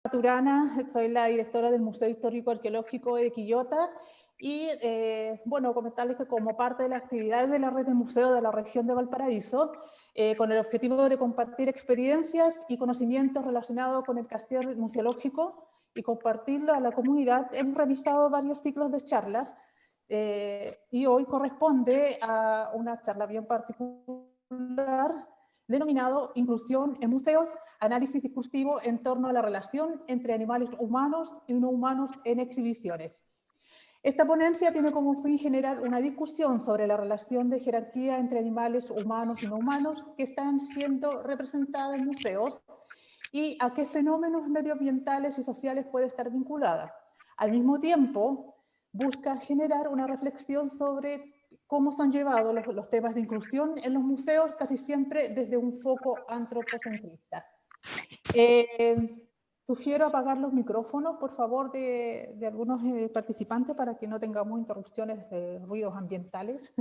Maturana, soy la directora del Museo Histórico Arqueológico de Quillota y bueno, comentarles que como parte de las actividades de la red de museos de la región de Valparaíso, con el objetivo de compartir experiencias y conocimientos relacionados con el quehacer museológico y compartirlo a la comunidad, hemos realizado varios ciclos de charlas y hoy corresponde a una charla bien particular denominado Inclusión en Museos, análisis discursivo en torno a la relación entre animales humanos y no humanos en exhibiciones. Esta ponencia tiene como fin generar una discusión sobre la relación de jerarquía entre animales humanos y no humanos que están siendo representados en museos y a qué fenómenos medioambientales y sociales puede estar vinculada. Al mismo tiempo, busca generar una reflexión sobre cómo son llevados los temas de inclusión en los museos, casi siempre desde un foco antropocentrista. Sugiero apagar los micrófonos, por favor, de algunos participantes para que no tengamos interrupciones de ruidos ambientales.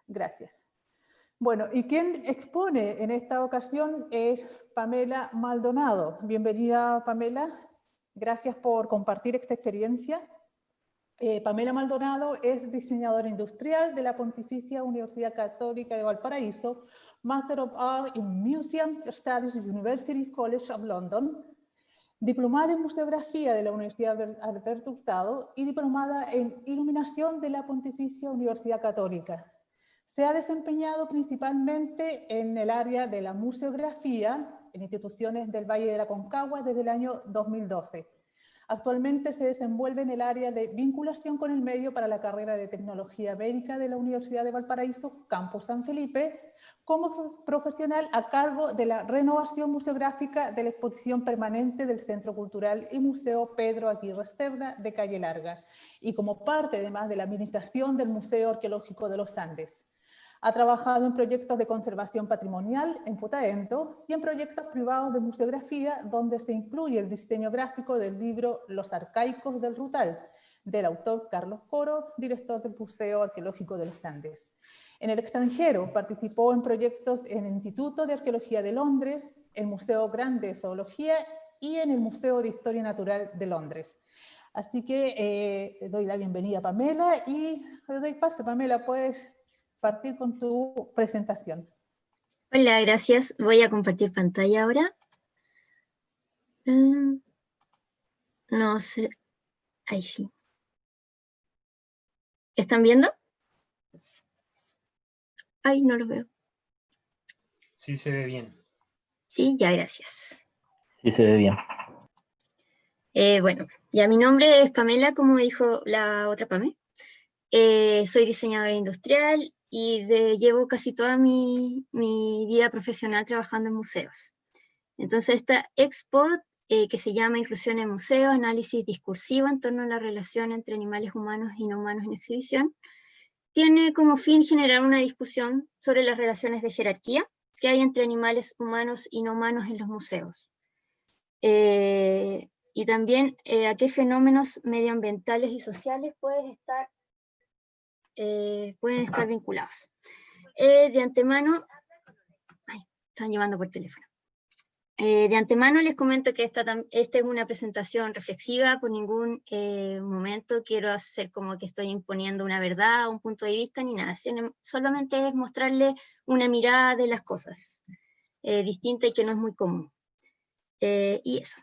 Gracias. Bueno, y quien expone en esta ocasión es Pamela Maldonado. Bienvenida, Pamela. Gracias por compartir esta experiencia. Pamela Maldonado es diseñadora industrial de la Pontificia Universidad Católica de Valparaíso, Master of Art in Museum Studies, University College of London, diplomada en museografía de la Universidad Alberto Hurtado y diplomada en iluminación de la Pontificia Universidad Católica. Se ha desempeñado principalmente en el área de la museografía en instituciones del Valle de la Concagua desde el año 2012. Actualmente se desenvuelve en el área de vinculación con el medio para la carrera de Tecnología Médica de la Universidad de Valparaíso, Campus San Felipe, como profesional a cargo de la renovación museográfica de la exposición permanente del Centro Cultural y Museo Pedro Aguirre Cerda de Calle Larga, y como parte además de la administración del Museo Arqueológico de los Andes. Ha trabajado en proyectos de conservación patrimonial en Putaendo y en proyectos privados de museografía, donde se incluye el diseño gráfico del libro Los Arcaicos del Rutal, del autor Carlos Coro, director del Museo Arqueológico de los Andes. En el extranjero participó en proyectos en el Instituto de Arqueología de Londres, el Museo Grande de Zoología y en el Museo de Historia Natural de Londres. Así que doy la bienvenida a Pamela y le doy paso. Pamela, puedes partir con tu presentación. Hola, gracias. Voy a compartir pantalla ahora. No sé. Ahí sí. ¿Están viendo? Ay, no lo veo. Sí, se ve bien. Sí, ya, gracias. Sí, se ve bien. Bueno, ya mi nombre es Pamela, como dijo la otra Pame. Soy diseñadora industrial y llevo casi toda mi vida profesional trabajando en museos. Entonces esta expo, que se llama Inclusión en Museos, Análisis Discursivo en torno a la relación entre animales humanos y no humanos en exhibición, tiene como fin generar una discusión sobre las relaciones de jerarquía que hay entre animales humanos y no humanos en los museos. Y también a qué fenómenos medioambientales y sociales pueden estar vinculados. De antemano, están llevando por teléfono. De antemano les comento que esta es una presentación reflexiva, por ningún momento quiero hacer como que estoy imponiendo una verdad o un punto de vista ni nada, solamente es mostrarle una mirada de las cosas distinta y que no es muy común. Y eso.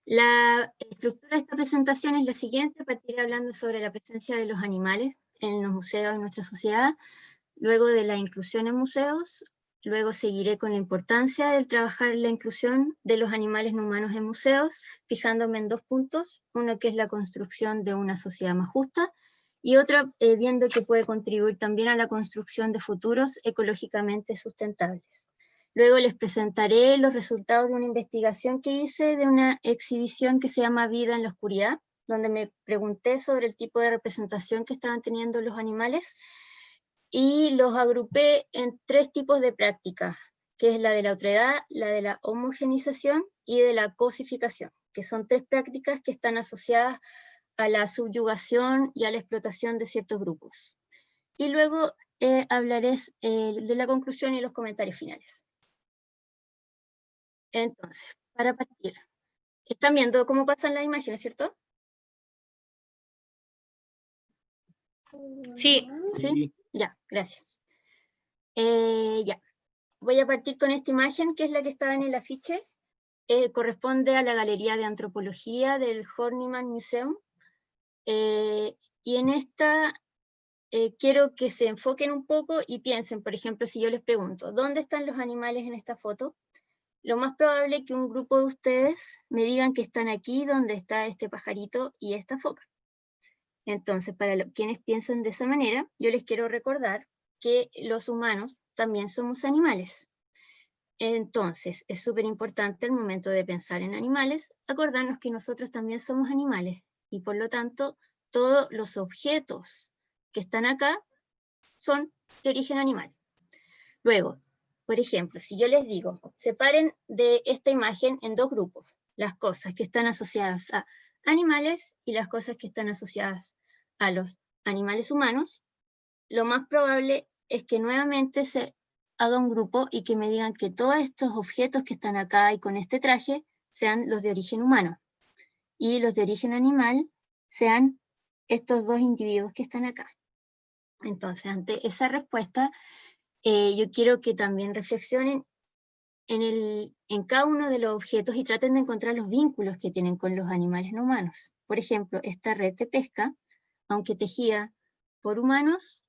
La estructura de esta presentación es la siguiente: partiré hablando sobre la presencia de los animales en los museos en nuestra sociedad, luego de la inclusión en museos, luego seguiré con la importancia del trabajar la inclusión de los animales no humanos en museos, fijándome en 2 puntos, uno que es la construcción de una sociedad más justa, y otro viendo que puede contribuir también a la construcción de futuros ecológicamente sustentables. Luego les presentaré los resultados de una investigación que hice de una exhibición que se llama Vida en la Oscuridad, donde me pregunté sobre el tipo de representación que estaban teniendo los animales y los agrupé en 3 tipos de prácticas, que es la de la otredad, la de la homogenización y de la cosificación, que son 3 prácticas que están asociadas a la subyugación y a la explotación de ciertos grupos. Y luego hablaré de la conclusión y los comentarios finales. Entonces, para partir, ¿están viendo cómo pasan las imágenes, cierto? Sí. ¿Sí? Ya, gracias. Ya, voy a partir con esta imagen, que es la que estaba en el afiche. Corresponde a la Galería de Antropología del Horniman Museum. Y en esta quiero que se enfoquen un poco y piensen, por ejemplo, si yo les pregunto, ¿dónde están los animales en esta foto? Lo más probable es que un grupo de ustedes me digan que están aquí donde está este pajarito y esta foca. Entonces, para quienes piensan de esa manera, yo les quiero recordar que los humanos también somos animales. Entonces, es súper importante al momento de pensar en animales, acordarnos que nosotros también somos animales y por lo tanto, todos los objetos que están acá son de origen animal. Luego, por ejemplo, si yo les digo, separen de esta imagen en dos grupos, las cosas que están asociadas a animales y las cosas que están asociadas a los animales humanos, lo más probable es que nuevamente se haga un grupo y que me digan que todos estos objetos que están acá y con este traje sean los de origen humano y los de origen animal sean estos dos individuos que están acá. Entonces, ante esa respuesta, yo quiero que también reflexionen en cada uno de los objetos y traten de encontrar los vínculos que tienen con los animales no humanos. Por ejemplo, esta red de pesca, aunque tejida por humanos,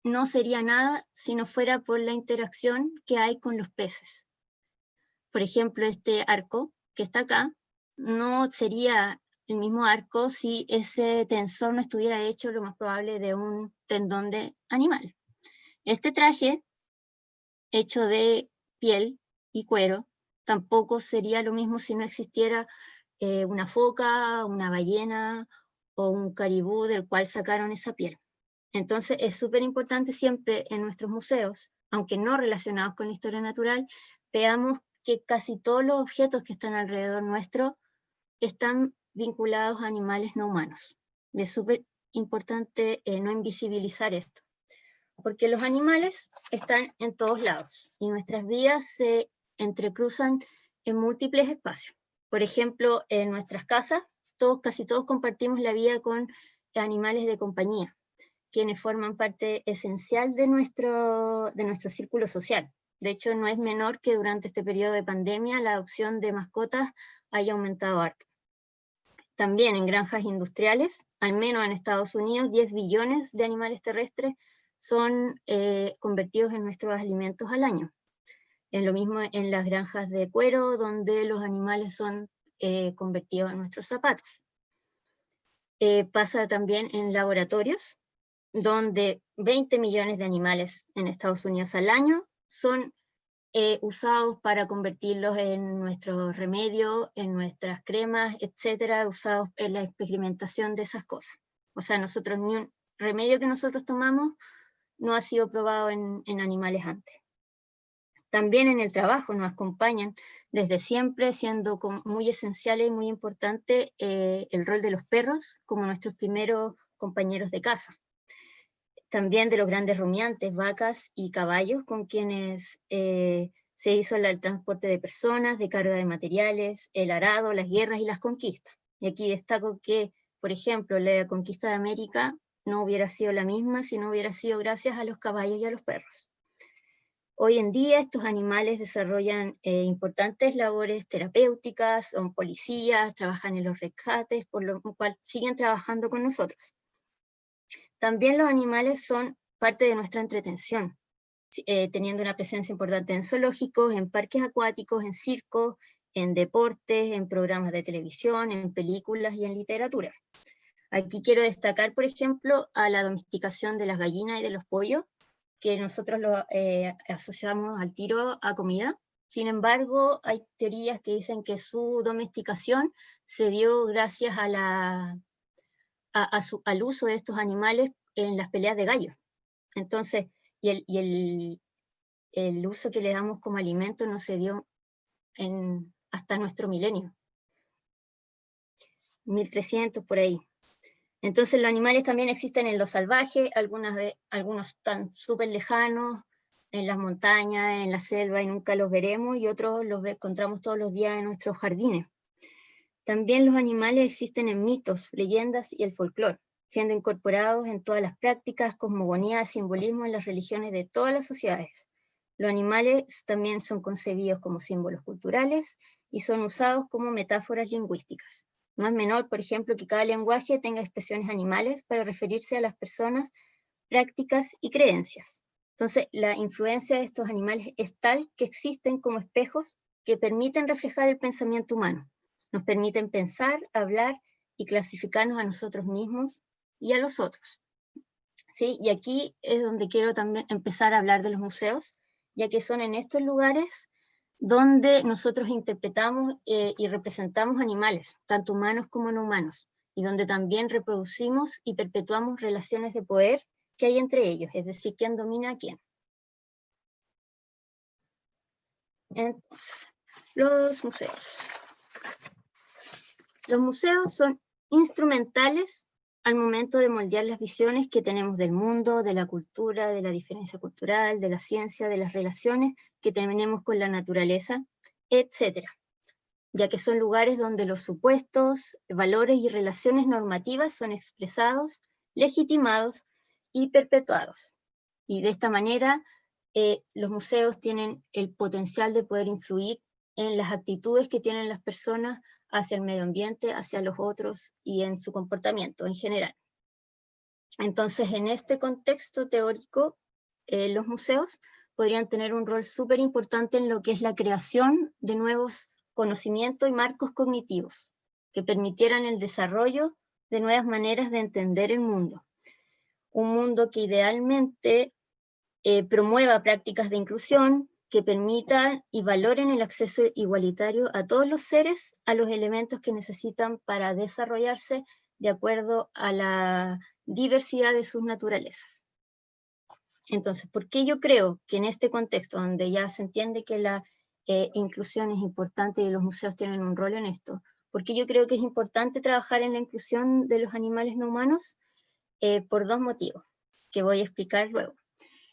no sería nada si no fuera por la interacción que hay con los peces. Por ejemplo, este arco que está acá, no sería el mismo arco si ese tensor no estuviera hecho, lo más probable, de un tendón de animal. Este traje, hecho de piel y cuero, tampoco sería lo mismo si no existiera una foca, una ballena o un caribú del cual sacaron esa piel. Entonces es súper importante siempre en nuestros museos, aunque no relacionados con la historia natural, veamos que casi todos los objetos que están alrededor nuestro están vinculados a animales no humanos. Y es súper importante no invisibilizar esto, porque los animales están en todos lados y nuestras vidas se entrecruzan en múltiples espacios. Por ejemplo, en nuestras casas, casi todos compartimos la vida con animales de compañía, quienes forman parte esencial de nuestro círculo social. De hecho, no es menor que durante este periodo de pandemia la adopción de mascotas haya aumentado harto. También en granjas industriales, al menos en Estados Unidos, 10 billones de animales terrestres son convertidos en nuestros alimentos al año. Es lo mismo en las granjas de cuero, donde los animales son convertidos en nuestros zapatos. Pasa también en laboratorios, donde 20 millones de animales en Estados Unidos al año son usados para convertirlos en nuestros remedios, en nuestras cremas, etcétera, usados en la experimentación de esas cosas. O sea, nosotros, ni un remedio que nosotros tomamos no ha sido probado en animales antes. También en el trabajo nos acompañan desde siempre, siendo muy esencial y muy importante el rol de los perros como nuestros primeros compañeros de casa. También de los grandes rumiantes, vacas y caballos, con quienes se hizo el transporte de personas, de carga de materiales, el arado, las guerras y las conquistas. Y aquí destaco que, por ejemplo, la conquista de América no hubiera sido la misma si no hubiera sido gracias a los caballos y a los perros. Hoy en día estos animales desarrollan importantes labores terapéuticas, son policías, trabajan en los rescates, por lo cual siguen trabajando con nosotros. También los animales son parte de nuestra entretención, teniendo una presencia importante en zoológicos, en parques acuáticos, en circos, en deportes, en programas de televisión, en películas y en literatura. Aquí quiero destacar, por ejemplo, a la domesticación de las gallinas y de los pollos, que nosotros lo asociamos al tiro a comida. Sin embargo, hay teorías que dicen que su domesticación se dio gracias a al uso de estos animales en las peleas de gallos. Entonces, el uso que le damos como alimento no se dio hasta nuestro milenio, 1300 por ahí. Entonces los animales también existen en lo salvaje, algunos están súper lejanos, en las montañas, en la selva, y nunca los veremos, y otros los encontramos todos los días en nuestros jardines. También los animales existen en mitos, leyendas y el folclore, siendo incorporados en todas las prácticas, cosmogonías, simbolismo en las religiones de todas las sociedades. Los animales también son concebidos como símbolos culturales y son usados como metáforas lingüísticas. No es menor, por ejemplo, que cada lenguaje tenga expresiones animales para referirse a las personas, prácticas y creencias. Entonces, la influencia de estos animales es tal que existen como espejos que permiten reflejar el pensamiento humano. Nos permiten pensar, hablar y clasificarnos a nosotros mismos y a los otros. ¿Sí? Y aquí es donde quiero también empezar a hablar de los museos, ya que son en estos lugares donde nosotros interpretamos y representamos animales, tanto humanos como no humanos, y donde también reproducimos y perpetuamos relaciones de poder que hay entre ellos, es decir, quién domina a quién. Entonces, los museos. Los museos son instrumentales al momento de moldear las visiones que tenemos del mundo, de la cultura, de la diferencia cultural, de la ciencia, de las relaciones que tenemos con la naturaleza, etc. Ya que son lugares donde los supuestos, valores y relaciones normativas son expresados, legitimados y perpetuados. Y de esta manera, los museos tienen el potencial de poder influir en las actitudes que tienen las personas hacia el medio ambiente, hacia los otros y en su comportamiento en general. Entonces, en este contexto teórico, los museos podrían tener un rol súper importante en lo que es la creación de nuevos conocimientos y marcos cognitivos que permitieran el desarrollo de nuevas maneras de entender el mundo. Un mundo que idealmente promueva prácticas de inclusión, que permitan y valoren el acceso igualitario a todos los seres a los elementos que necesitan para desarrollarse de acuerdo a la diversidad de sus naturalezas. Entonces, ¿por qué yo creo que en este contexto, donde ya se entiende que la inclusión es importante y los museos tienen un rol en esto? ¿Por qué yo creo que es importante trabajar en la inclusión de los animales no humanos? Por dos motivos, que voy a explicar luego.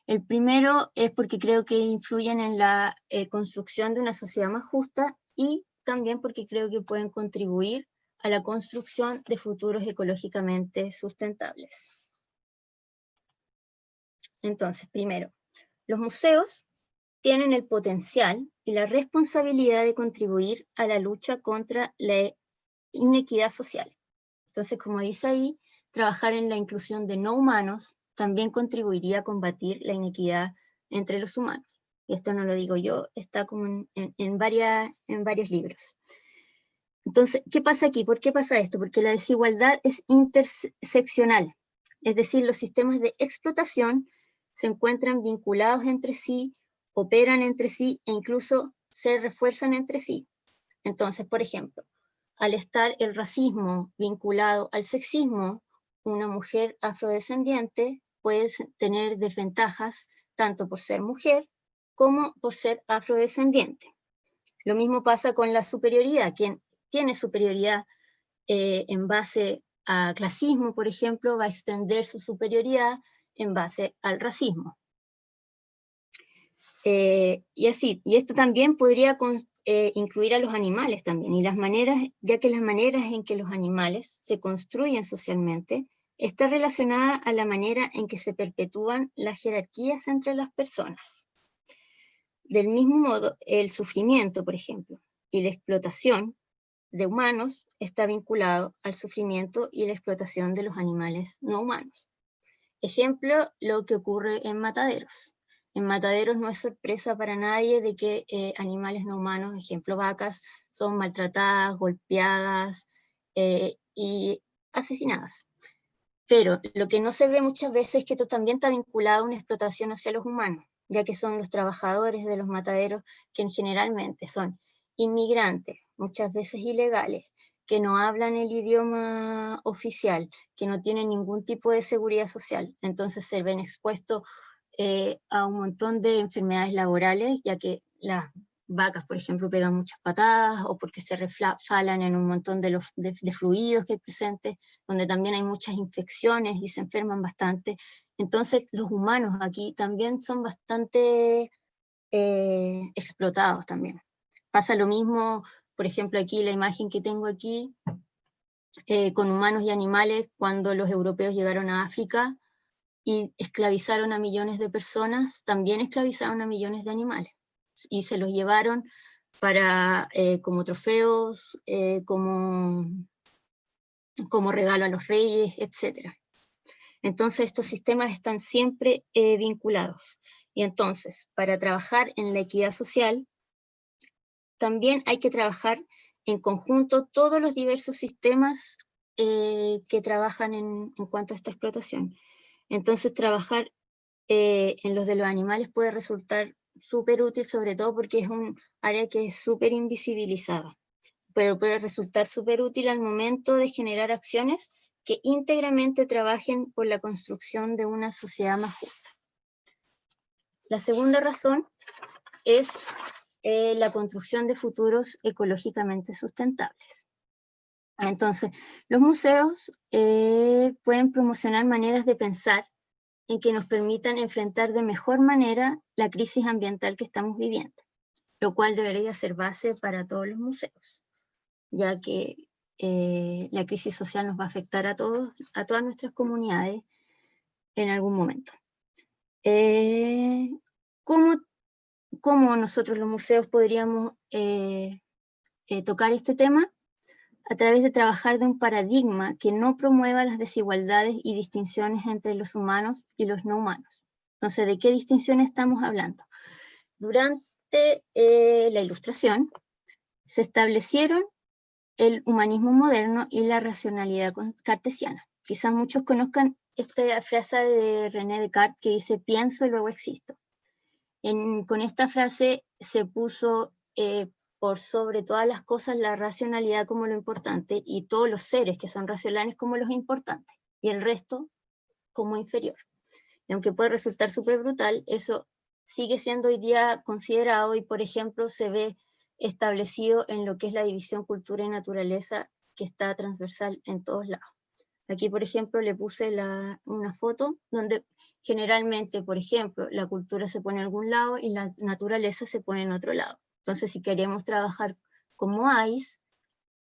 El primero es porque creo que influyen en la construcción de una sociedad más justa, y también porque creo que pueden contribuir a la construcción de futuros ecológicamente sustentables. Entonces, primero, los museos tienen el potencial y la responsabilidad de contribuir a la lucha contra la inequidad social. Entonces, como dice ahí, trabajar en la inclusión de no humanos también contribuiría a combatir la inequidad entre los humanos. Y esto no lo digo yo, está como en varios libros. Entonces, ¿qué pasa aquí? ¿Por qué pasa esto? Porque la desigualdad es interseccional, es decir, los sistemas de explotación se encuentran vinculados entre sí, operan entre sí e incluso se refuerzan entre sí. Entonces, por ejemplo, al estar el racismo vinculado al sexismo, una mujer afrodescendiente puede tener desventajas tanto por ser mujer como por ser afrodescendiente. Lo mismo pasa con la superioridad. Quien tiene superioridad en base a clasismo, por ejemplo, va a extender su superioridad en base al racismo. Y así, y esto también podría incluir a los animales también, y las maneras, ya que las maneras en que los animales se construyen socialmente está relacionada a la manera en que se perpetúan las jerarquías entre las personas. Del mismo modo, el sufrimiento, por ejemplo, y la explotación de humanos está vinculado al sufrimiento y la explotación de los animales no humanos. Ejemplo, lo que ocurre en mataderos. En mataderos no es sorpresa para nadie de que animales no humanos, ejemplo vacas, son maltratadas, golpeadas y asesinadas. Pero lo que no se ve muchas veces es que esto también está vinculado a una explotación hacia los humanos, ya que son los trabajadores de los mataderos quienes generalmente son inmigrantes, muchas veces ilegales, que no hablan el idioma oficial, que no tienen ningún tipo de seguridad social. Entonces se ven expuestos a un montón de enfermedades laborales, ya que las vacas, por ejemplo, pegan muchas patadas, o porque se resfalan en un montón de fluidos que hay presentes, donde también hay muchas infecciones y se enferman bastante, Entonces los humanos aquí también son bastante explotados también. Pasa lo mismo, por ejemplo, aquí la imagen que tengo aquí, con humanos y animales, cuando los europeos llegaron a África y esclavizaron a millones de personas, también esclavizaron a millones de animales, y se los llevaron para, como trofeos, como regalo a los reyes, etc. Entonces estos sistemas están siempre vinculados. Y entonces, para trabajar en la equidad social, también hay que trabajar en conjunto todos los diversos sistemas que trabajan en cuanto a esta explotación. Entonces trabajar en los de los animales puede resultar súper útil, sobre todo porque es un área que es súper invisibilizada, pero puede resultar súper útil al momento de generar acciones que íntegramente trabajen por la construcción de una sociedad más justa. La segunda razón es la construcción de futuros ecológicamente sustentables. Entonces, los museos pueden promocionar maneras de pensar en que nos permitan enfrentar de mejor manera la crisis ambiental que estamos viviendo, lo cual debería ser base para todos los museos, ya que la crisis social nos va a afectar a todos, a todas nuestras comunidades en algún momento. ¿Cómo nosotros los museos podríamos tocar este tema? A través de trabajar de un paradigma que no promueva las desigualdades y distinciones entre los humanos y los no humanos. Entonces, ¿de qué distinciones estamos hablando? Durante la Ilustración se establecieron el humanismo moderno y la racionalidad cartesiana. Quizás muchos conozcan esta frase de René Descartes que dice pienso y luego existo. Con esta frase se puso por sobre todas las cosas la racionalidad como lo importante y todos los seres que son racionales como los importantes y el resto como inferior. Y aunque puede resultar súper brutal, eso sigue siendo hoy día considerado y por ejemplo se ve establecido en lo que es la división cultura y naturaleza que está transversal en todos lados. Aquí por ejemplo le puse una foto donde generalmente, por ejemplo, la cultura se pone en algún lado y la naturaleza se pone en otro lado. Entonces, si queremos trabajar como AIS,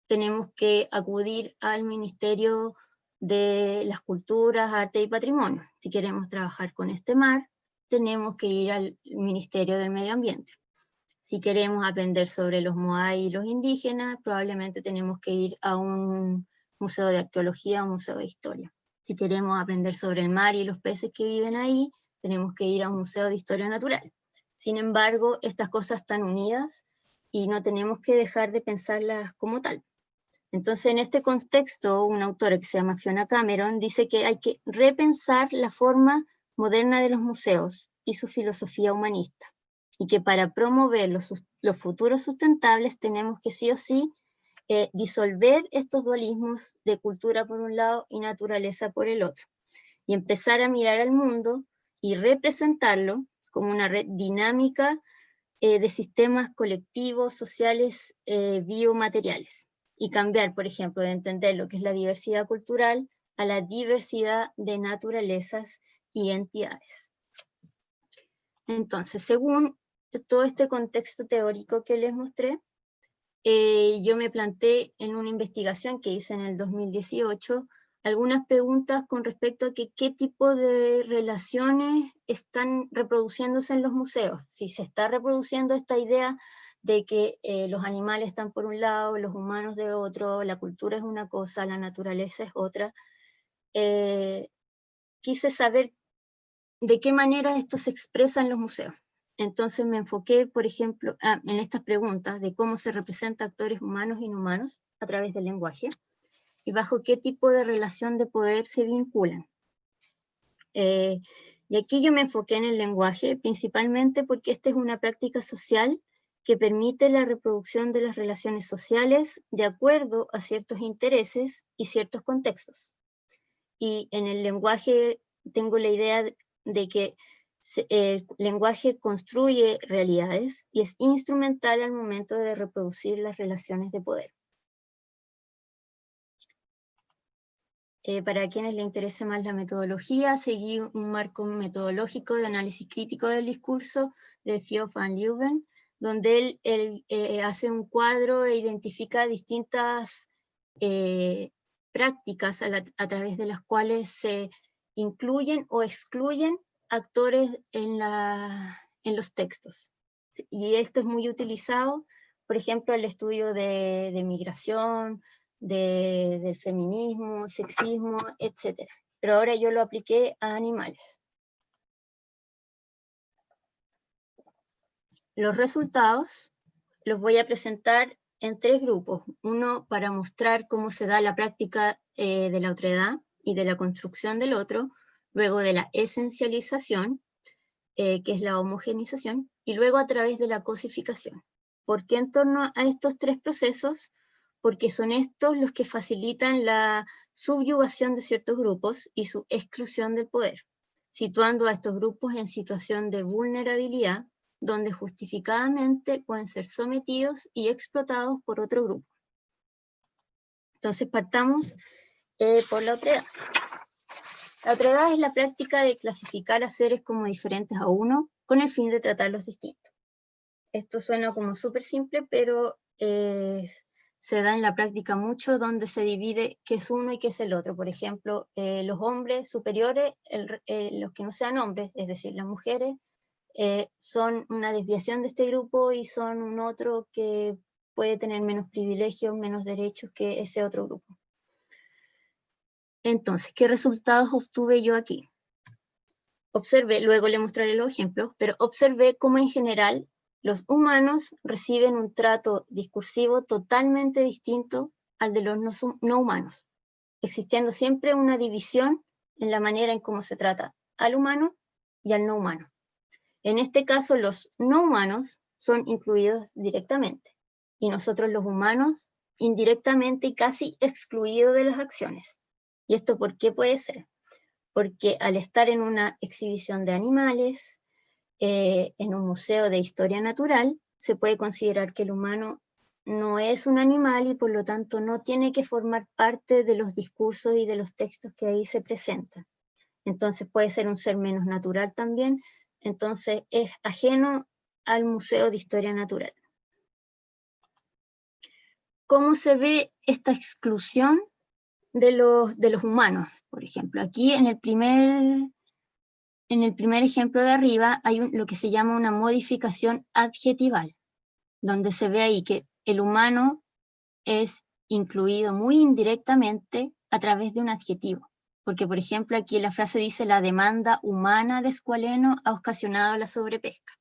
tenemos que acudir al Ministerio de las Culturas, Arte y Patrimonio. Si queremos trabajar con este mar, tenemos que ir al Ministerio del Medio Ambiente. Si queremos aprender sobre los moai y los indígenas, probablemente tenemos que ir a un museo de arqueología o museo de historia. Si queremos aprender sobre el mar y los peces que viven ahí, tenemos que ir a un museo de historia natural. Sin embargo, estas cosas están unidas y no tenemos que dejar de pensarlas como tal. Entonces, en este contexto, una autora que se llama Fiona Cameron dice que hay que repensar la forma moderna de los museos y su filosofía humanista, y que para promover los futuros sustentables tenemos que sí o sí disolver estos dualismos de cultura por un lado y naturaleza por el otro, y empezar a mirar al mundo y representarlo como una red dinámica de sistemas colectivos, sociales, biomateriales, y cambiar, por ejemplo, de entender lo que es la diversidad cultural a la diversidad de naturalezas y entidades. Entonces, según todo este contexto teórico que les mostré, yo me planteé en una investigación que hice en el 2018 algunas preguntas con respecto a qué tipo de relaciones están reproduciéndose en los museos. Si se está reproduciendo esta idea de que los animales están por un lado, los humanos de otro, la cultura es una cosa, la naturaleza es otra. Quise saber de qué manera esto se expresa en los museos. Entonces me enfoqué, por ejemplo, en estas preguntas de cómo se representa actores humanos e inhumanos a través del lenguaje y bajo qué tipo de relación de poder se vinculan. Y aquí yo me enfoqué en el lenguaje principalmente porque esta es una práctica social que permite la reproducción de las relaciones sociales de acuerdo a ciertos intereses y ciertos contextos. Y en el lenguaje tengo la idea de que el lenguaje construye realidades y es instrumental al momento de reproducir las relaciones de poder. Para quienes les interese más la metodología, seguí un marco metodológico de análisis crítico del discurso de Theo van Leeuwen, donde él hace un cuadro e identifica distintas prácticas a través de las cuales se incluyen o excluyen actores en los textos. Y esto es muy utilizado, por ejemplo, el estudio de migración, del feminismo, sexismo, etc. Pero ahora yo lo apliqué a animales. Los resultados los voy a presentar en 3 grupos. Uno para mostrar cómo se da la práctica de la otredad y de la construcción del otro, luego de la esencialización, que es la homogenización, y luego a través de la cosificación. ¿Por qué en torno a estos 3 procesos? Porque son estos los que facilitan la subyugación de ciertos grupos y su exclusión del poder, situando a estos grupos en situación de vulnerabilidad, donde justificadamente pueden ser sometidos y explotados por otro grupo. Entonces partamos por la otredad. La otredad es la práctica de clasificar a seres como diferentes a uno con el fin de tratarlos distintos. Esto suena como súper simple, pero se da en la práctica mucho, donde se divide qué es uno y qué es el otro. Por ejemplo, los hombres superiores, los que no sean hombres, es decir, las mujeres, son una desviación de este grupo y son un otro que puede tener menos privilegios, menos derechos que ese otro grupo. Entonces, ¿qué resultados obtuve yo aquí? Observé, luego le mostraré los ejemplos, pero observé cómo en general los humanos reciben un trato discursivo totalmente distinto al de los no humanos, existiendo siempre una división en la manera en cómo se trata al humano y al no humano. En este caso, los no humanos son incluidos directamente, y nosotros los humanos indirectamente y casi excluidos de las acciones. ¿Y esto por qué puede ser? Porque al estar en una exhibición de animales, en un museo de historia natural, se puede considerar que el humano no es un animal y por lo tanto no tiene que formar parte de los discursos y de los textos que ahí se presentan. Entonces puede ser un ser menos natural también, entonces es ajeno al Museo de Historia Natural. ¿Cómo se ve esta exclusión de los humanos? Por ejemplo, aquí en el primer ejemplo de arriba hay lo que se llama una modificación adjetival, donde se ve ahí que el humano es incluido muy indirectamente a través de un adjetivo. Porque, por ejemplo, aquí la frase dice: la demanda humana de escualeno ha ocasionado la sobrepesca.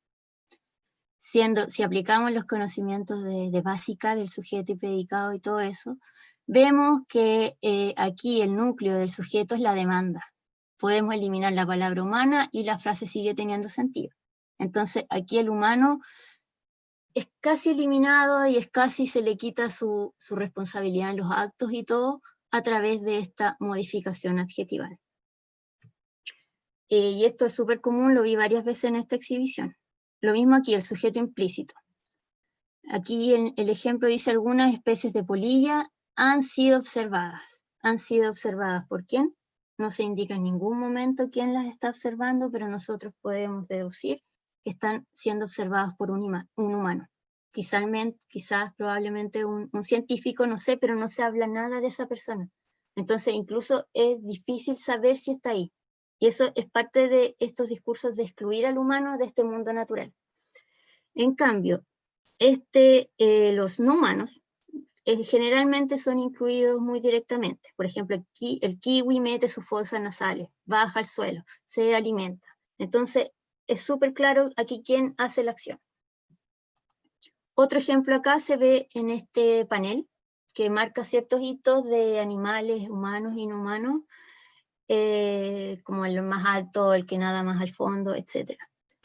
Si aplicamos los conocimientos de básica del sujeto y predicado y todo eso, vemos que aquí el núcleo del sujeto es la demanda. Podemos eliminar la palabra humana y la frase sigue teniendo sentido. Entonces, aquí el humano es casi eliminado y es casi se le quita su responsabilidad en los actos y todo a través de esta modificación adjetival. Y esto es súper común, lo vi varias veces en esta exhibición. Lo mismo aquí, el sujeto implícito. Aquí el ejemplo dice: algunas especies de polilla han sido observadas. ¿Han sido observadas por quién? No se indica en ningún momento quién las está observando, pero nosotros podemos deducir que están siendo observadas por un humano. Quizás probablemente un científico, no sé, pero no se habla nada de esa persona. Entonces incluso es difícil saber si está ahí. Y eso es parte de estos discursos de excluir al humano de este mundo natural. En cambio, los no humanos generalmente son incluidos muy directamente. Por ejemplo, el kiwi mete sus fosas nasales, baja al suelo, se alimenta. Entonces, es súper claro aquí quién hace la acción. Otro ejemplo acá se ve en este panel, que marca ciertos hitos de animales humanos y no humanos, como el más alto, el que nada más al fondo, etc.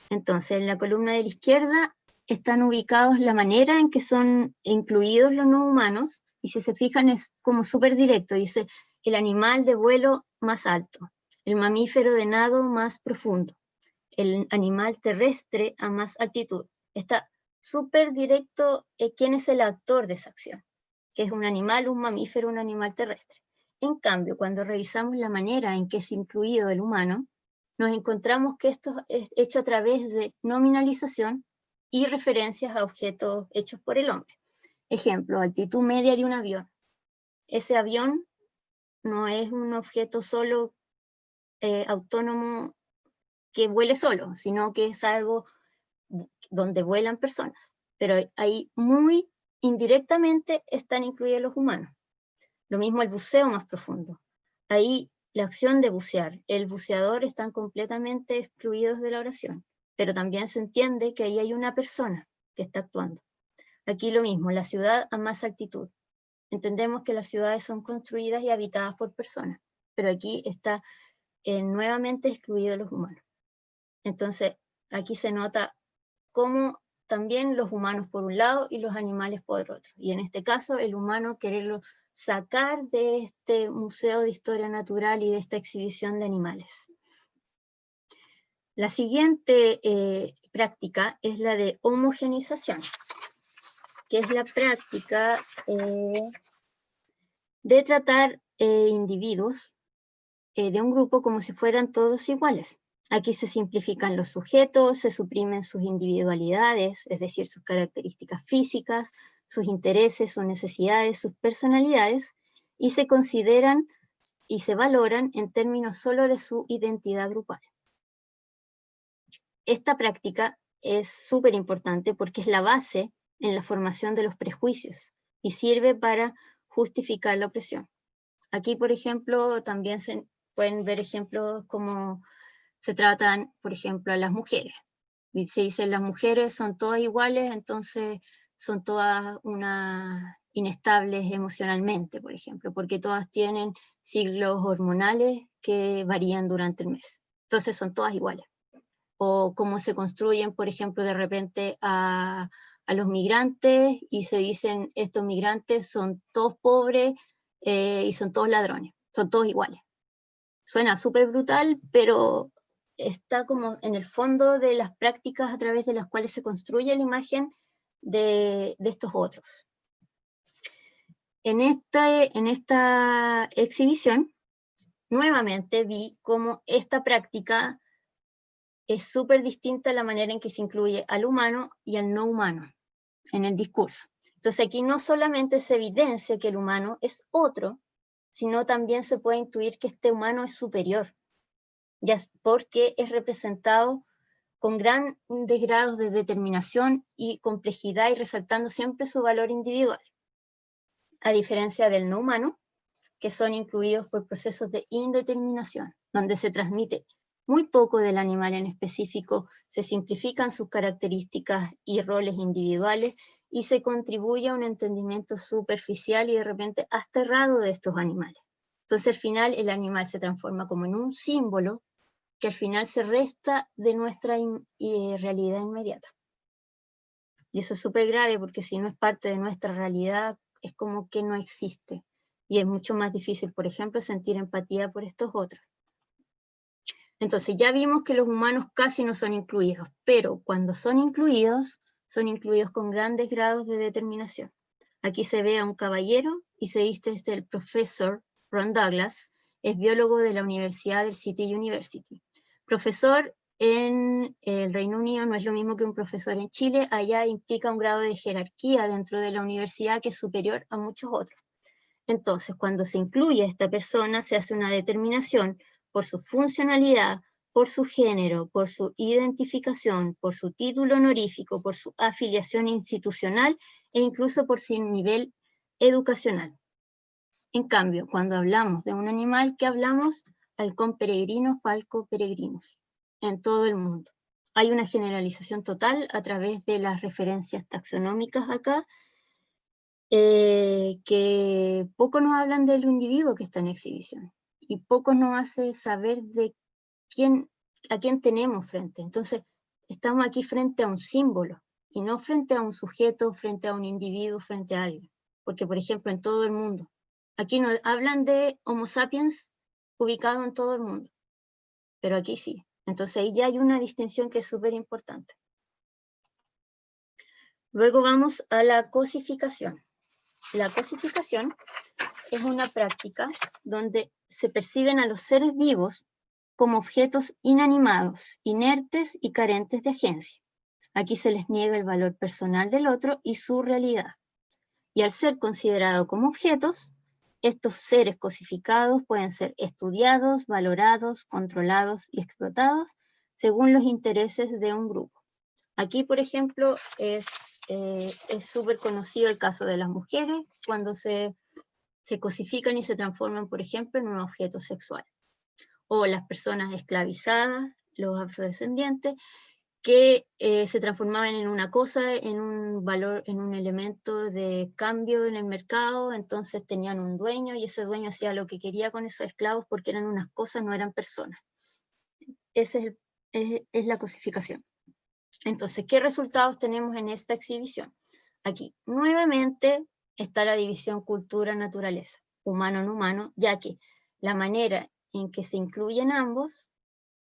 Entonces, en la columna de la izquierda están ubicados la manera en que son incluidos los no humanos, y si se fijan es como súper directo, dice: el animal de vuelo más alto, el mamífero de nado más profundo, el animal terrestre a más altitud. Está súper directo quién es el actor de esa acción, que es un animal, un mamífero, un animal terrestre. En cambio, cuando revisamos la manera en que es incluido el humano, nos encontramos que esto es hecho a través de nominalización y referencias a objetos hechos por el hombre. Ejemplo, altitud media de un avión. Ese avión no es un objeto solo autónomo que vuele solo, sino que es algo donde vuelan personas. Pero ahí muy indirectamente están incluidos los humanos. Lo mismo el buceo más profundo. Ahí la acción de bucear, el buceador están completamente excluidos de la oración, pero también se entiende que ahí hay una persona que está actuando. Aquí lo mismo, la ciudad a más altitud. Entendemos que las ciudades son construidas y habitadas por personas, pero aquí está nuevamente excluidos los humanos. Entonces, aquí se nota cómo también los humanos por un lado y los animales por otro. Y en este caso, el humano quererlo sacar de este Museo de Historia Natural y de esta exhibición de animales. La siguiente práctica es la de homogenización, que es la práctica de tratar individuos de un grupo como si fueran todos iguales. Aquí se simplifican los sujetos, se suprimen sus individualidades, es decir, sus características físicas, sus intereses, sus necesidades, sus personalidades, y se consideran y se valoran en términos solo de su identidad grupal. Esta práctica es súper importante porque es la base en la formación de los prejuicios y sirve para justificar la opresión. Aquí, por ejemplo, también se pueden ver ejemplos como se tratan, por ejemplo, a las mujeres. Y se dice las mujeres son todas iguales, entonces son todas inestables emocionalmente, por ejemplo, porque todas tienen ciclos hormonales que varían durante el mes. Entonces son todas iguales. O cómo se construyen, por ejemplo, de repente a los migrantes y se dicen estos migrantes son todos pobres y son todos ladrones, son todos iguales. Suena súper brutal, pero está como en el fondo de las prácticas a través de las cuales se construye la imagen de estos otros. En esta exhibición, nuevamente vi cómo esta práctica es súper distinta a la manera en que se incluye al humano y al no humano en el discurso. Entonces aquí no solamente se evidencia que el humano es otro, sino también se puede intuir que este humano es superior, ya porque es representado con grandes grados de determinación y complejidad y resaltando siempre su valor individual, a diferencia del no humano, que son incluidos por procesos de indeterminación, donde se transmite muy poco del animal en específico, se simplifican sus características y roles individuales y se contribuye a un entendimiento superficial y de repente hasta errado de estos animales. Entonces al final el animal se transforma como en un símbolo que al final se resta de nuestra realidad inmediata. Y eso es súper grave porque si no es parte de nuestra realidad es como que no existe. Y es mucho más difícil, por ejemplo, sentir empatía por estos otros. Entonces ya vimos que los humanos casi no son incluidos, pero cuando son incluidos con grandes grados de determinación. Aquí se ve a un caballero y se dice el profesor Ron Douglas, es biólogo de la Universidad del City University. Profesor en el Reino Unido no es lo mismo que un profesor en Chile, allá implica un grado de jerarquía dentro de la universidad que es superior a muchos otros. Entonces, cuando se incluye a esta persona, se hace una determinación por su funcionalidad, por su género, por su identificación, por su título honorífico, por su afiliación institucional e incluso por su nivel educacional. En cambio, cuando hablamos de un animal, ¿qué hablamos? Halcón peregrino, falco peregrinus, en todo el mundo. Hay una generalización total a través de las referencias taxonómicas acá, que poco nos hablan del individuo que está en exhibición y poco nos hace saber de a quién tenemos frente. Entonces, estamos aquí frente a un símbolo y no frente a un sujeto, frente a un individuo, frente a alguien. Porque, por ejemplo, en todo el mundo, aquí nos hablan de Homo sapiens ubicado en todo el mundo, pero aquí sí. Entonces, ahí ya hay una distinción que es súper importante. Luego vamos a la cosificación. La cosificación es una práctica donde se perciben a los seres vivos como objetos inanimados, inertes y carentes de agencia. Aquí se les niega el valor personal del otro y su realidad. Y al ser considerados como objetos, estos seres cosificados pueden ser estudiados, valorados, controlados y explotados según los intereses de un grupo. Aquí, por ejemplo, es súper conocido el caso de las mujeres cuando se cosifican y se transforman, por ejemplo, en un objeto sexual. O las personas esclavizadas, los afrodescendientes, que se transformaban en una cosa, en un valor, en un elemento de cambio en el mercado, entonces tenían un dueño y ese dueño hacía lo que quería con esos esclavos porque eran unas cosas, no eran personas. Esa es la cosificación. Entonces, ¿qué resultados tenemos en esta exhibición? Aquí, nuevamente, está la división cultura-naturaleza, humano en humano, ya que la manera en que se incluyen ambos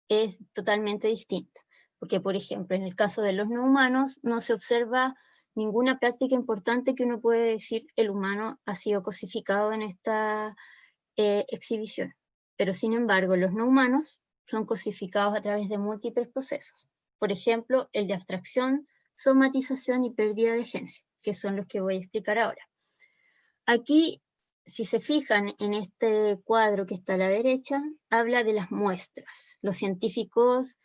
es totalmente distinta. Porque, por ejemplo, en el caso de los no humanos, no se observa ninguna práctica importante que uno puede decir el humano ha sido cosificado en esta exhibición. Pero, sin embargo, los no humanos son cosificados a través de múltiples procesos. Por ejemplo, el de abstracción, somatización y pérdida de agencia, que son los que voy a explicar ahora. Aquí, si se fijan en este cuadro que está a la derecha, habla de las muestras. Los científicos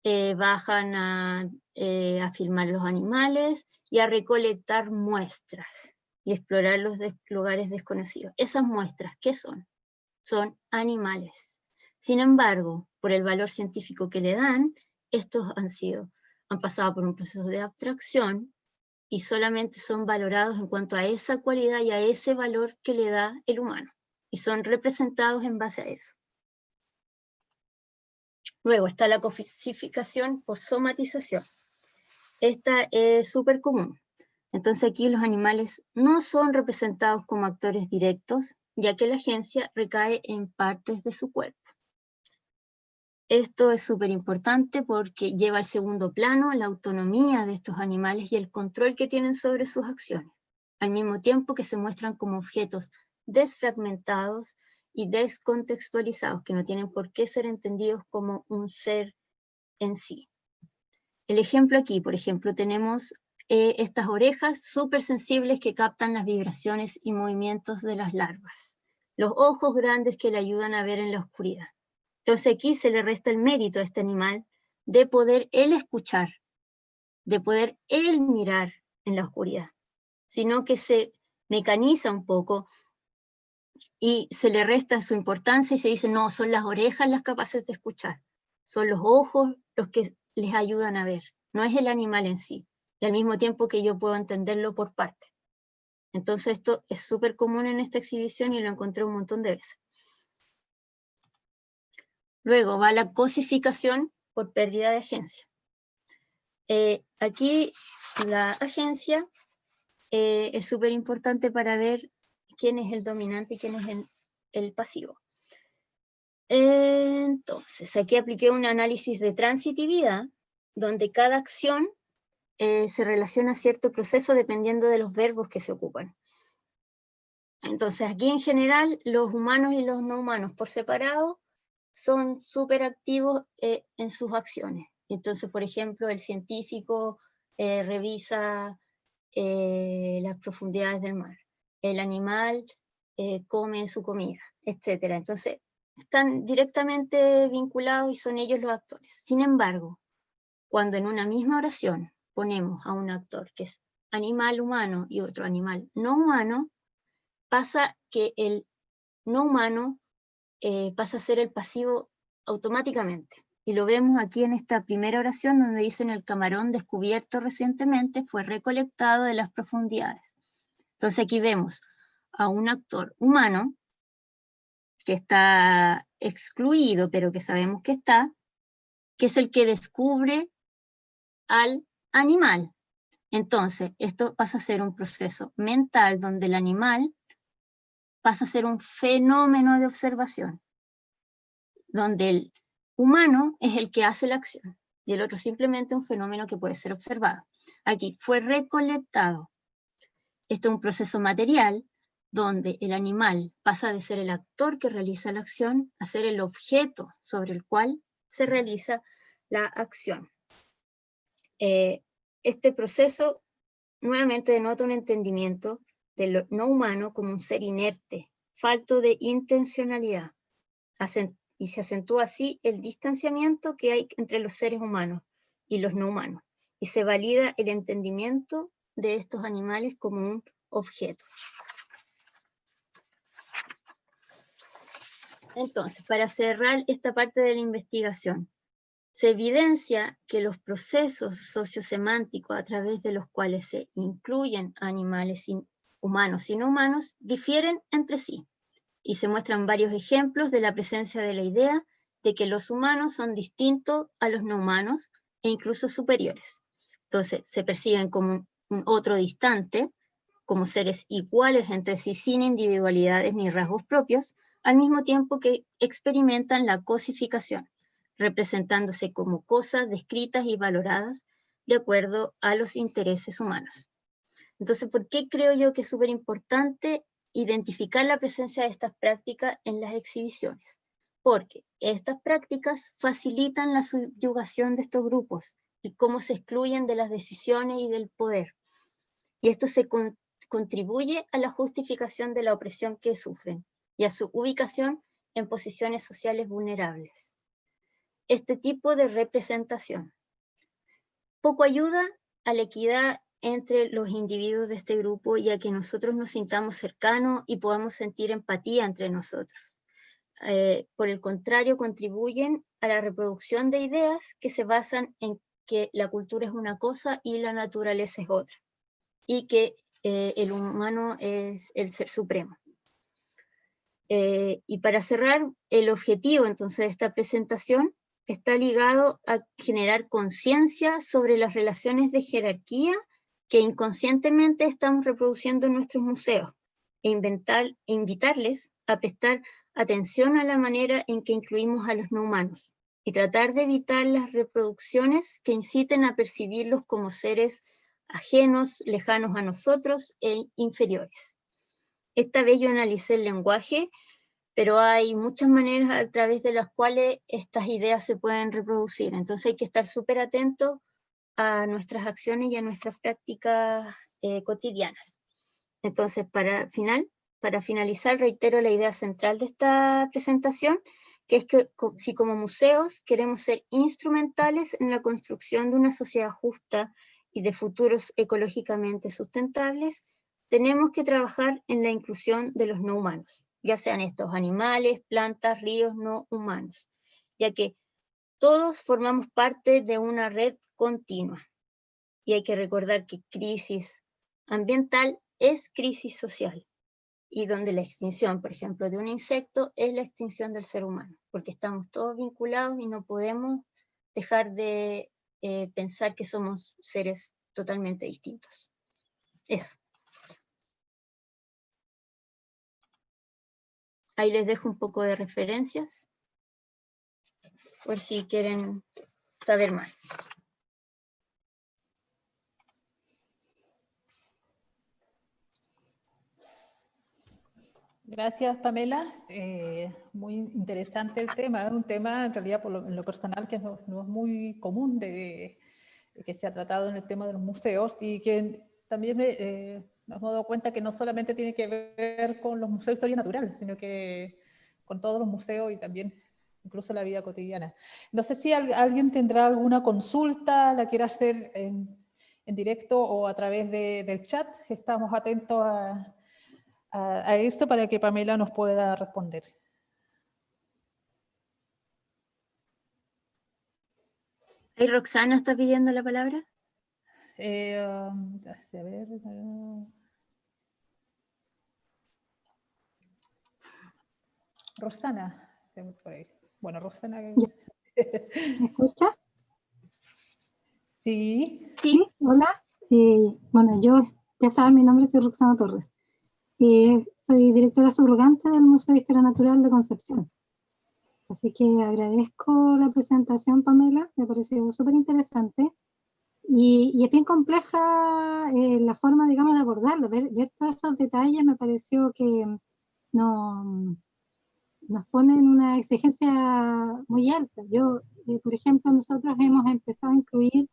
bajan a filmar los animales y a recolectar muestras y explorar los lugares desconocidos. Esas muestras, ¿qué son? Son animales. Sin embargo, por el valor científico que le dan, estos han pasado por un proceso de abstracción y solamente son valorados en cuanto a esa cualidad y a ese valor que le da el humano. Y son representados en base a eso. Luego está la cosificación por somatización. Esta es súper común. Entonces aquí los animales no son representados como actores directos, ya que la agencia recae en partes de su cuerpo. Esto es súper importante porque lleva al segundo plano la autonomía de estos animales y el control que tienen sobre sus acciones, al mismo tiempo que se muestran como objetos desfragmentados y descontextualizados, que no tienen por qué ser entendidos como un ser en sí. El ejemplo aquí, por ejemplo, tenemos estas orejas súper sensibles que captan las vibraciones y movimientos de las larvas, los ojos grandes que le ayudan a ver en la oscuridad. Entonces aquí se le resta el mérito a este animal de poder él escuchar, de poder él mirar en la oscuridad, sino que se mecaniza un poco y se le resta su importancia y se dice, no, son las orejas las capaces de escuchar, son los ojos los que les ayudan a ver, no es el animal en sí, y al mismo tiempo que yo puedo entenderlo por parte. Entonces esto es súper común en esta exhibición y lo encontré un montón de veces. Luego va la cosificación por pérdida de agencia. Aquí la agencia es súper importante para ver quién es el dominante y quién es el pasivo. Entonces, aquí apliqué un análisis de transitividad, donde cada acción se relaciona a cierto proceso dependiendo de los verbos que se ocupan. Entonces, aquí en general, los humanos y los no humanos por separado son súper activos en sus acciones. Entonces, por ejemplo, el científico revisa las profundidades del mar. El animal come su comida, etc. Entonces, están directamente vinculados y son ellos los actores. Sin embargo, cuando en una misma oración ponemos a un actor que es animal humano y otro animal no humano, pasa que el no humano pasa a ser el pasivo automáticamente. Y lo vemos aquí en esta primera oración donde dicen el camarón descubierto recientemente fue recolectado de las profundidades. Entonces aquí vemos a un actor humano que está excluido, pero que sabemos que está, que es el que descubre al animal. Entonces, esto pasa a ser un proceso mental donde el animal pasa a ser un fenómeno de observación, donde el humano es el que hace la acción y el otro simplemente un fenómeno que puede ser observado. Aquí fue recolectado. Esto es un proceso material donde el animal pasa de ser el actor que realiza la acción a ser el objeto sobre el cual se realiza la acción. Este proceso nuevamente denota un entendimiento de lo no humano como un ser inerte, falto de intencionalidad, y se acentúa así el distanciamiento que hay entre los seres humanos y los no humanos, y se valida el entendimiento de estos animales como un objeto. Entonces, para cerrar esta parte de la investigación, se evidencia que los procesos sociosemánticos a través de los cuales se incluyen animales humanos y no humanos difieren entre sí, y se muestran varios ejemplos de la presencia de la idea de que los humanos son distintos a los no humanos e incluso superiores. Entonces, se perciben como un otro distante, como seres iguales entre sí sin individualidades ni rasgos propios, al mismo tiempo que experimentan la cosificación, representándose como cosas descritas y valoradas de acuerdo a los intereses humanos. Entonces, ¿por qué creo yo que es súper importante identificar la presencia de estas prácticas en las exhibiciones? Porque estas prácticas facilitan la subyugación de estos grupos y cómo se excluyen de las decisiones y del poder. Y esto se contribuye a la justificación de la opresión que sufren y a su ubicación en posiciones sociales vulnerables. Este tipo de representación poco ayuda a la equidad entre los individuos de este grupo y a que nosotros nos sintamos cercanos y podamos sentir empatía entre nosotros. Por el contrario, contribuyen a la reproducción de ideas que se basan en que la cultura es una cosa y la naturaleza es otra, y que el humano es el ser supremo. Y para cerrar, el objetivo entonces de esta presentación está ligado a generar conciencia sobre las relaciones de jerarquía que inconscientemente estamos reproduciendo en nuestros museos, e invitarles a prestar atención a la manera en que incluimos a los no humanos, y tratar de evitar las reproducciones que inciten a percibirlos como seres ajenos, lejanos a nosotros e inferiores. Esta vez yo analicé el lenguaje, pero hay muchas maneras a través de las cuales estas ideas se pueden reproducir. Entonces hay que estar súper atentos a nuestras acciones y a nuestras prácticas cotidianas. Entonces, para finalizar, reitero la idea central de esta presentación, que es que si como museos queremos ser instrumentales en la construcción de una sociedad justa y de futuros ecológicamente sustentables, tenemos que trabajar en la inclusión de los no humanos, ya sean estos animales, plantas, ríos no humanos, ya que todos formamos parte de una red continua. Y hay que recordar que crisis ambiental es crisis social, y donde la extinción, por ejemplo, de un insecto es la extinción del ser humano, porque estamos todos vinculados y no podemos dejar de pensar que somos seres totalmente distintos. Eso. Ahí les dejo un poco de referencias, por si quieren saber más. Gracias, Pamela. Muy interesante el tema. Es un tema, en realidad, en lo personal, que no es muy común que se ha tratado en el tema de los museos, y que también nos hemos dado cuenta que no solamente tiene que ver con los museos de historia natural, sino que con todos los museos y también incluso la vida cotidiana. No sé si alguien tendrá alguna consulta, la quiera hacer en directo o a través del chat. Estamos atentos a esto para que Pamela nos pueda responder. ¿Ahí Roxana está pidiendo la palabra? A ver. Rosana. Por ahí. Bueno, Rosana. ¿Me escucha? Sí. Sí. Hola. Bueno, yo, ya saben, mi nombre es Roxana Torres. Soy directora subrogante del Museo de Historia Natural de Concepción. Así que agradezco la presentación, Pamela, me pareció súper interesante. Y es bien compleja la forma, digamos, de abordarlo. Ver todos esos detalles me pareció que no, nos ponen una exigencia muy alta. Yo, por ejemplo, nosotros hemos empezado a incluir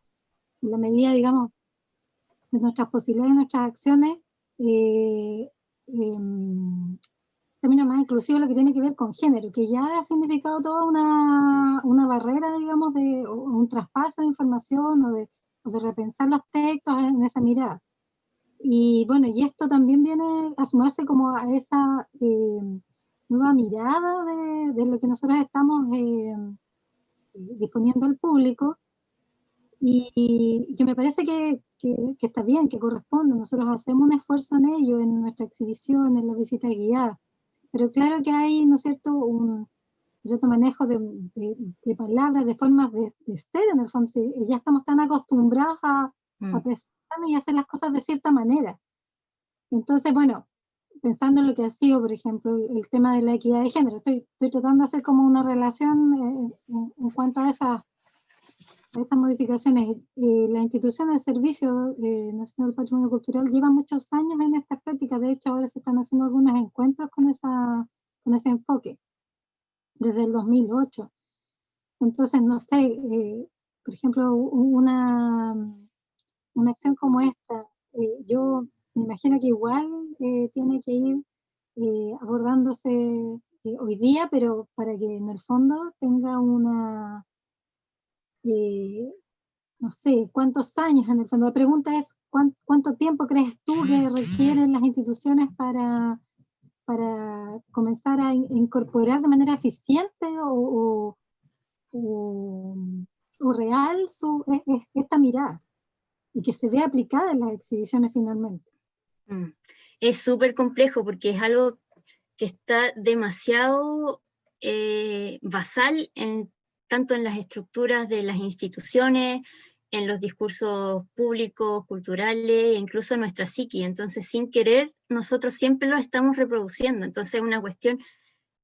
en la medida, digamos, de nuestras posibilidades, de nuestras acciones, término más inclusivo lo que tiene que ver con género, que ya ha significado toda una barrera, digamos, o un traspaso de información o de repensar los textos en esa mirada. Y bueno, y esto también viene a sumarse como a esa nueva mirada de lo que nosotros estamos disponiendo al público, y que me parece que está bien, que corresponde. Nosotros hacemos un esfuerzo en ello, en nuestra exhibición, en la visita guiada, pero claro que hay, ¿no es cierto?, un cierto manejo de palabras, de formas de ser, en el fondo. Ya estamos tan acostumbrados a presentarnos y hacer las cosas de cierta manera. Entonces, bueno, pensando en lo que ha sido, por ejemplo, el tema de la equidad de género, estoy tratando de hacer como una relación en cuanto a esas modificaciones. La institución del Servicio Nacional del Patrimonio Cultural lleva muchos años en estas prácticas. De hecho, ahora se están haciendo algunos encuentros con ese enfoque, desde el 2008. Entonces, no sé, por ejemplo, una acción como esta, yo me imagino que igual tiene que ir abordándose hoy día, pero para que en el fondo tenga una, no sé, cuántos años en el fondo. La pregunta es, ¿cuánto tiempo crees tú que requieren las instituciones para comenzar a incorporar de manera eficiente o real esta mirada, y que se vea aplicada en las exhibiciones finalmente? Es súper complejo porque es algo que está demasiado basal tanto en las estructuras de las instituciones, en los discursos públicos, culturales, e incluso en nuestra psique. Entonces, sin querer, nosotros siempre lo estamos reproduciendo. Entonces, es una cuestión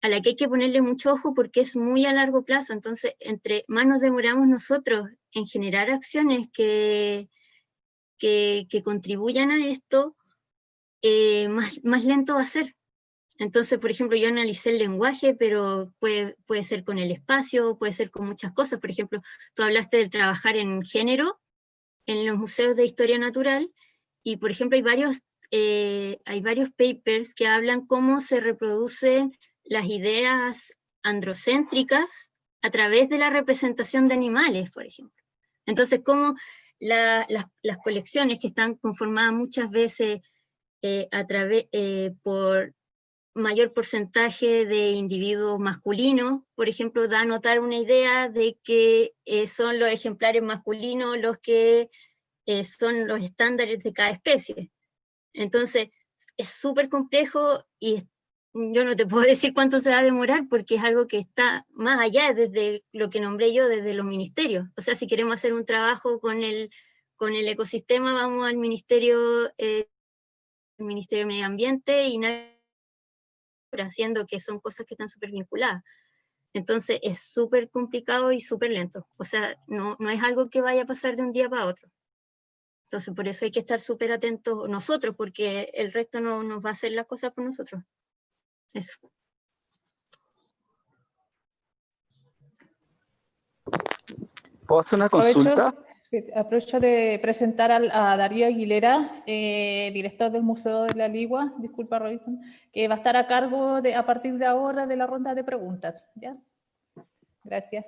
a la que hay que ponerle mucho ojo porque es muy a largo plazo. Entonces, entre más nos demoramos nosotros en generar acciones que contribuyan a esto, más lento va a ser. Entonces, por ejemplo, yo analicé el lenguaje, pero puede ser con el espacio, puede ser con muchas cosas. Por ejemplo, tú hablaste de trabajar en género en los museos de historia natural, y por ejemplo hay varios papers que hablan cómo se reproducen las ideas androcéntricas a través de la representación de animales, por ejemplo. Entonces, cómo las colecciones que están conformadas muchas veces por mayor porcentaje de individuos masculinos, por ejemplo, da a notar una idea de que son los ejemplares masculinos los que son los estándares de cada especie. Entonces, es súper complejo y yo no te puedo decir cuánto se va a demorar porque es algo que está más allá, desde lo que nombré yo, desde los ministerios. O sea, si queremos hacer un trabajo con el ecosistema, vamos al Ministerio de Medio Ambiente y haciendo que son cosas que están súper vinculadas. Entonces es súper complicado y súper lento. O sea, no es algo que vaya a pasar de un día para otro. Entonces por eso hay que estar súper atentos nosotros, porque el resto no nos va a hacer las cosas por nosotros. Eso. ¿Puedo hacer una consulta? Aprovecho de presentar a Darío Aguilera, director del Museo de la Ligua, disculpa Robinson, que va a estar a cargo a partir de ahora de la ronda de preguntas. ¿Ya? Gracias.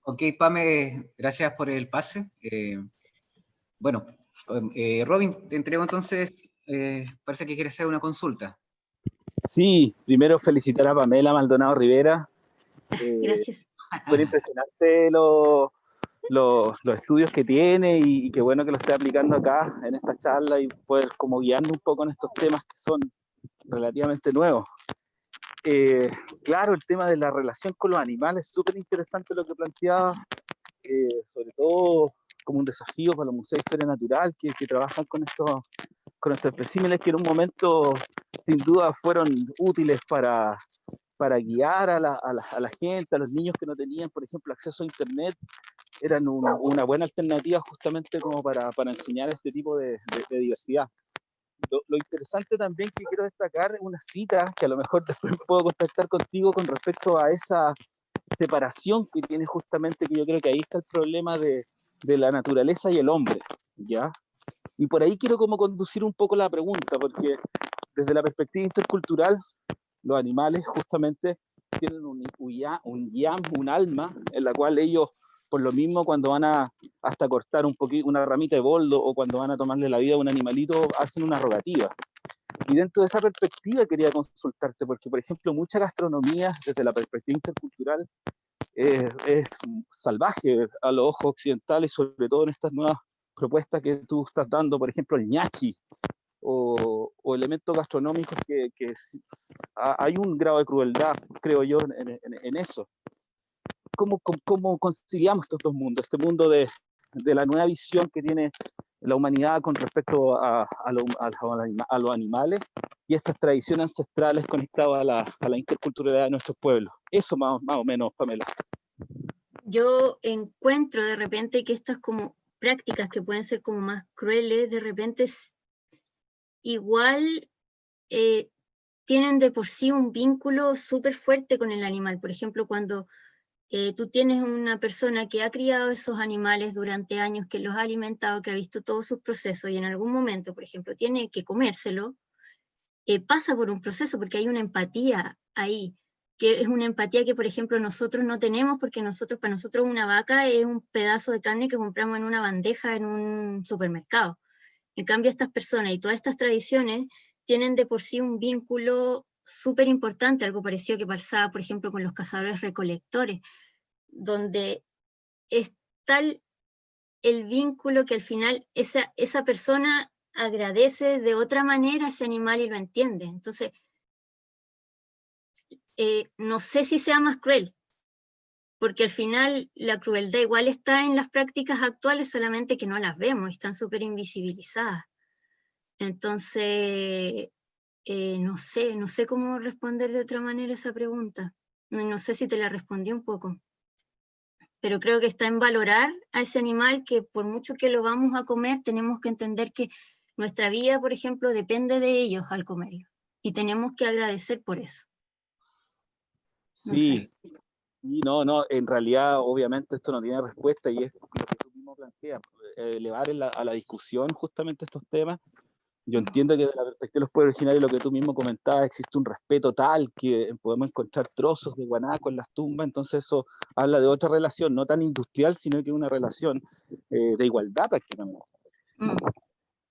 Ok, Pame, gracias por el pase. Bueno, Robin, te entrego entonces, parece que quieres hacer una consulta. Sí, primero felicitar a Pamela Maldonado Rivera. Gracias. Fue impresionante los estudios que tiene y qué bueno que lo esté aplicando acá en esta charla y poder como guiando un poco en estos temas que son relativamente nuevos. Claro, el tema de la relación con los animales es súper interesante lo que planteaba, sobre todo como un desafío para los museos de historia natural que trabajan con estos especímenes que en un momento sin duda fueron útiles para guiar a la gente, a los niños que no tenían, por ejemplo, acceso a internet, eran una buena alternativa justamente como para enseñar este tipo de diversidad. Lo interesante también que quiero destacar es una cita que a lo mejor después me puedo contactar contigo con respecto a esa separación que tiene justamente, que yo creo que ahí está el problema de la naturaleza y el hombre, ¿ya? Y por ahí quiero como conducir un poco la pregunta, porque desde la perspectiva intercultural, los animales justamente tienen un alma en la cual ellos, por lo mismo, cuando van a hasta cortar un poquito una ramita de boldo o cuando van a tomarle la vida a un animalito, hacen una rogativa. Y dentro de esa perspectiva quería consultarte, porque por ejemplo mucha gastronomía desde la perspectiva intercultural es salvaje a los ojos occidentales, sobre todo en estas nuevas propuestas que tú estás dando, por ejemplo el ñachi, o elementos gastronómicos que hay un grado de crueldad, creo yo, en eso. ¿Cómo conciliamos estos dos mundos? Este mundo de la nueva visión que tiene la humanidad con respecto a los animales y estas tradiciones ancestrales conectadas a la interculturalidad de nuestros pueblos. Eso más o menos, Pamela. Yo encuentro de repente que estas como prácticas que pueden ser como más crueles, de repente igual tienen de por sí un vínculo súper fuerte con el animal. Por ejemplo, cuando tú tienes una persona que ha criado esos animales durante años, que los ha alimentado, que ha visto todos sus procesos y en algún momento, por ejemplo, tiene que comérselo, pasa por un proceso porque hay una empatía ahí, que es una empatía que, por ejemplo, nosotros no tenemos porque para nosotros una vaca es un pedazo de carne que compramos en una bandeja en un supermercado. En cambio, estas personas y todas estas tradiciones tienen de por sí un vínculo súper importante, algo parecido que pasaba, por ejemplo, con los cazadores recolectores, donde es tal el vínculo que al final esa persona agradece de otra manera a ese animal y lo entiende. Entonces, no sé si sea más cruel, porque al final la crueldad igual está en las prácticas actuales, solamente que no las vemos, están súper invisibilizadas. Entonces, no sé cómo responder de otra manera esa pregunta. No sé si te la respondí un poco. Pero creo que está en valorar a ese animal, que por mucho que lo vamos a comer, tenemos que entender que nuestra vida, por ejemplo, depende de ellos al comerlo. Y tenemos que agradecer por eso. No Sí, sé. y no, en realidad obviamente esto no tiene respuesta y es lo que tú mismo planteas, elevar a la discusión justamente estos temas. Yo entiendo que desde la perspectiva de los pueblos originarios, lo que tú mismo comentabas, existe un respeto tal que podemos encontrar trozos de guanaco en las tumbas, entonces eso habla de otra relación, no tan industrial, sino que una relación de igualdad prácticamente.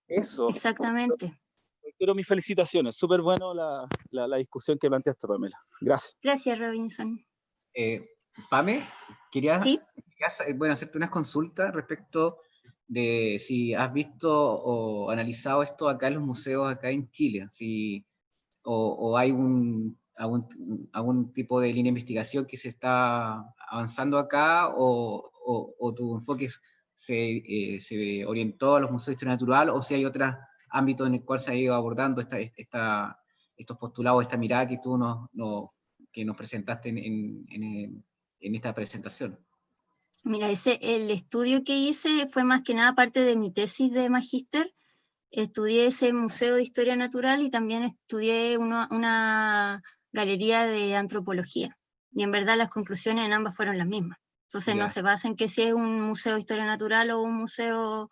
Eso. Exactamente. Quiero mis felicitaciones, súper bueno la discusión que planteaste, Pamela. Gracias. Gracias, Robinson. Pame, quería ¿Sí? hacerte unas consultas respecto de si has visto o analizado esto acá en los museos acá en Chile, o hay algún tipo de línea de investigación que se está avanzando acá, o tu enfoque se orientó a los museos de historia natural, o si hay otros ámbitos en el cual se ha ido abordando estos postulados, esta mirada que tú que nos presentaste en esta presentación. Mira, el estudio que hice fue más que nada parte de mi tesis de magíster. Estudié ese Museo de Historia Natural y también estudié una galería de antropología. Y en verdad las conclusiones en ambas fueron las mismas. Entonces no se basa en que si es un museo de historia natural o un museo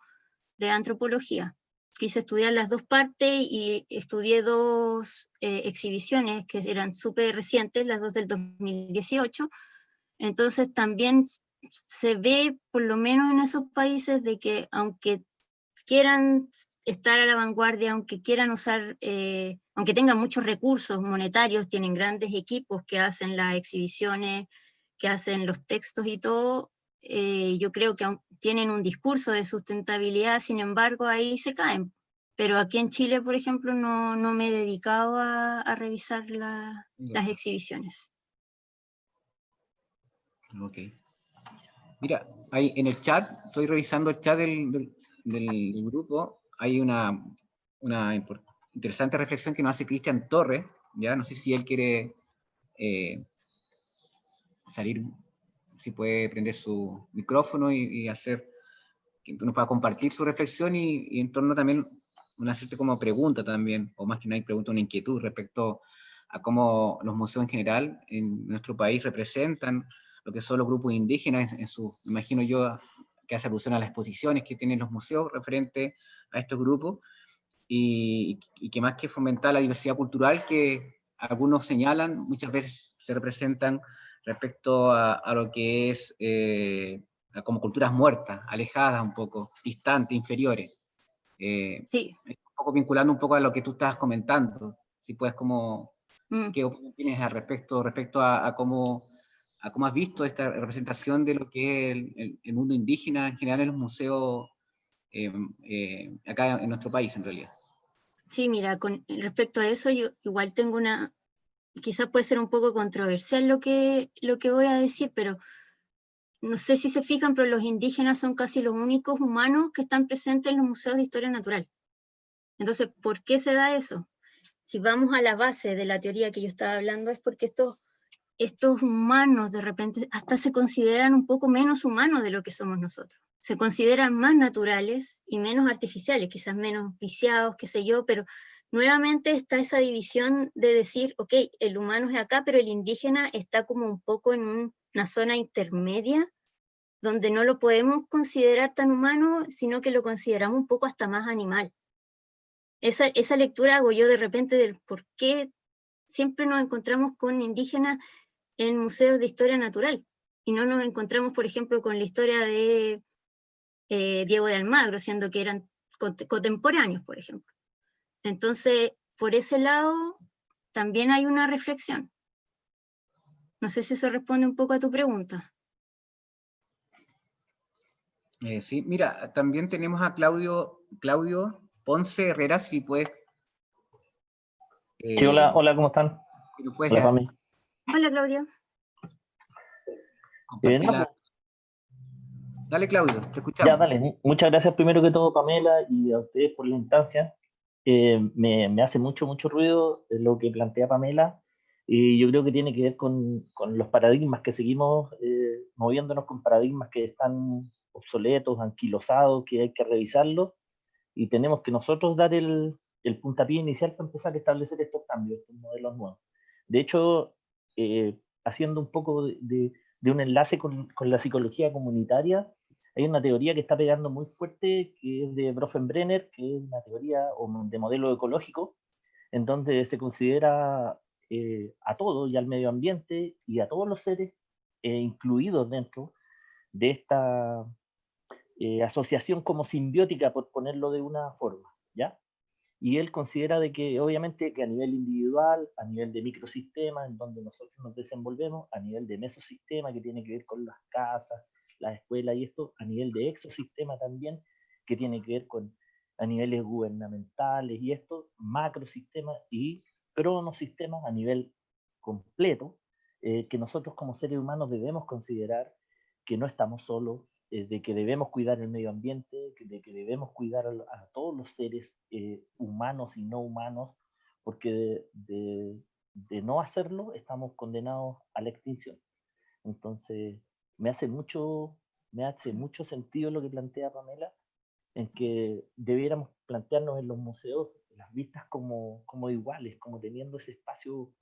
de antropología. Quise estudiar las dos partes y estudié dos exhibiciones que eran súper recientes, las dos del 2018. Entonces también se ve, por lo menos en esos países, de que aunque quieran estar a la vanguardia, aunque quieran usar, aunque tengan muchos recursos monetarios, tienen grandes equipos que hacen las exhibiciones, que hacen los textos y todo, yo creo que tienen un discurso de sustentabilidad, sin embargo ahí se caen. Pero aquí en Chile, por ejemplo, no me he dedicado a revisar las exhibiciones. Ok. Mira, ahí en el chat, estoy revisando el chat del grupo, hay una interesante reflexión que nos hace Cristian Torres, ya no sé si él quiere salir si puede prender su micrófono y hacer, que nos pueda compartir su reflexión y en torno también una cierta como pregunta también, o más que nada pregunta, una inquietud respecto a cómo los museos en general en nuestro país representan lo que son los grupos indígenas en su, imagino yo, que hace alusión a las exposiciones que tienen los museos referente a estos grupos, y que más que fomentar la diversidad cultural que algunos señalan, muchas veces se representan respecto a lo que es como culturas muertas, alejadas un poco, distantes, inferiores. Sí. Un poco vinculando un poco a lo que tú estabas comentando, si puedes como, Mm. ¿qué opinión tienes al respecto a cómo has visto esta representación de lo que es el mundo indígena en general en los museos acá en nuestro país en realidad? Sí, mira, con respecto a eso, yo igual tengo quizás puede ser un poco controversial lo que voy a decir, pero no sé si se fijan, pero los indígenas son casi los únicos humanos que están presentes en los museos de historia natural. Entonces, ¿por qué se da eso? Si vamos a la base de la teoría que yo estaba hablando, es porque estos humanos de repente hasta se consideran un poco menos humanos de lo que somos nosotros. Se consideran más naturales y menos artificiales, quizás menos viciados, qué sé yo, pero nuevamente está esa división de decir, ok, el humano es acá, pero el indígena está como un poco en una zona intermedia, donde no lo podemos considerar tan humano, sino que lo consideramos un poco hasta más animal. Esa lectura hago yo de repente del por qué siempre nos encontramos con indígenas en museos de historia natural, y no nos encontramos, por ejemplo, con la historia de Diego de Almagro, siendo que eran contemporáneos, por ejemplo. Entonces, por ese lado, también hay una reflexión. No sé si eso responde un poco a tu pregunta. Sí, mira, también tenemos a Claudio Ponce Herrera, si puedes... Sí, hola, ¿cómo están? Si nos puedes Hola, Pame. Hola, Claudio. compartir No, Dale, Claudio, te escuchamos. ya, dale. Muchas gracias primero que todo, Pamela, y a ustedes por la instancia. Me hace mucho ruido lo que plantea Pamela, y yo creo que tiene que ver con los paradigmas que seguimos moviéndonos con paradigmas que están obsoletos, anquilosados, que hay que revisarlos, y tenemos que nosotros dar el puntapié inicial para empezar a establecer estos cambios, estos modelos nuevos. De hecho, haciendo un poco de un enlace con la psicología comunitaria, hay una teoría que está pegando muy fuerte, que es de Bronfenbrenner, que es una teoría de modelo ecológico, en donde se considera a todo y al medio ambiente y a todos los seres incluidos dentro de esta asociación como simbiótica, por ponerlo de una forma, ¿ya? Y él considera de que obviamente que a nivel individual, a nivel de microsistema en donde nosotros nos desenvolvemos, a nivel de mesosistema que tiene que ver con las casas, las escuelas y esto, a nivel de exosistema también que tiene que ver con a niveles gubernamentales y esto, macrosistemas y cronosistemas a nivel completo, que nosotros como seres humanos debemos considerar que no estamos solos, de que debemos cuidar el medio ambiente, de que debemos cuidar a todos los seres humanos y no humanos, porque de no hacerlo estamos condenados a la extinción. Entonces, me hace mucho sentido lo que plantea Pamela, en que debiéramos plantearnos en los museos las vistas como iguales, como teniendo ese espacio,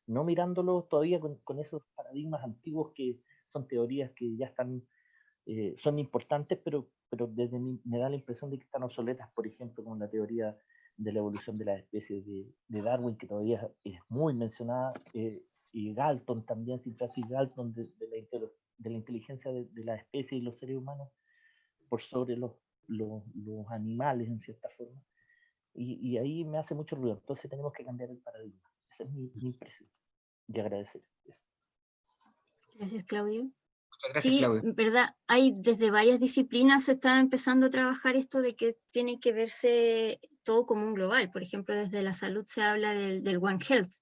no mirándolo todavía con esos paradigmas antiguos que son teorías que ya están son importantes, pero desde me da la impresión de que están obsoletas, por ejemplo, con la teoría de la evolución de las especies de Darwin, que todavía es muy mencionada, y Galton también, Francis Galton, de la inteligencia de las especies y los seres humanos por sobre los animales, en cierta forma. Y ahí me hace mucho ruido. Entonces tenemos que cambiar el paradigma. Esa es mi impresión. Y agradecer eso. Gracias, Claudio. Muchas gracias, sí, Claudio. Verdad, hay desde varias disciplinas se está empezando a trabajar esto de que tiene que verse todo como un global. Por ejemplo, desde la salud se habla del One Health,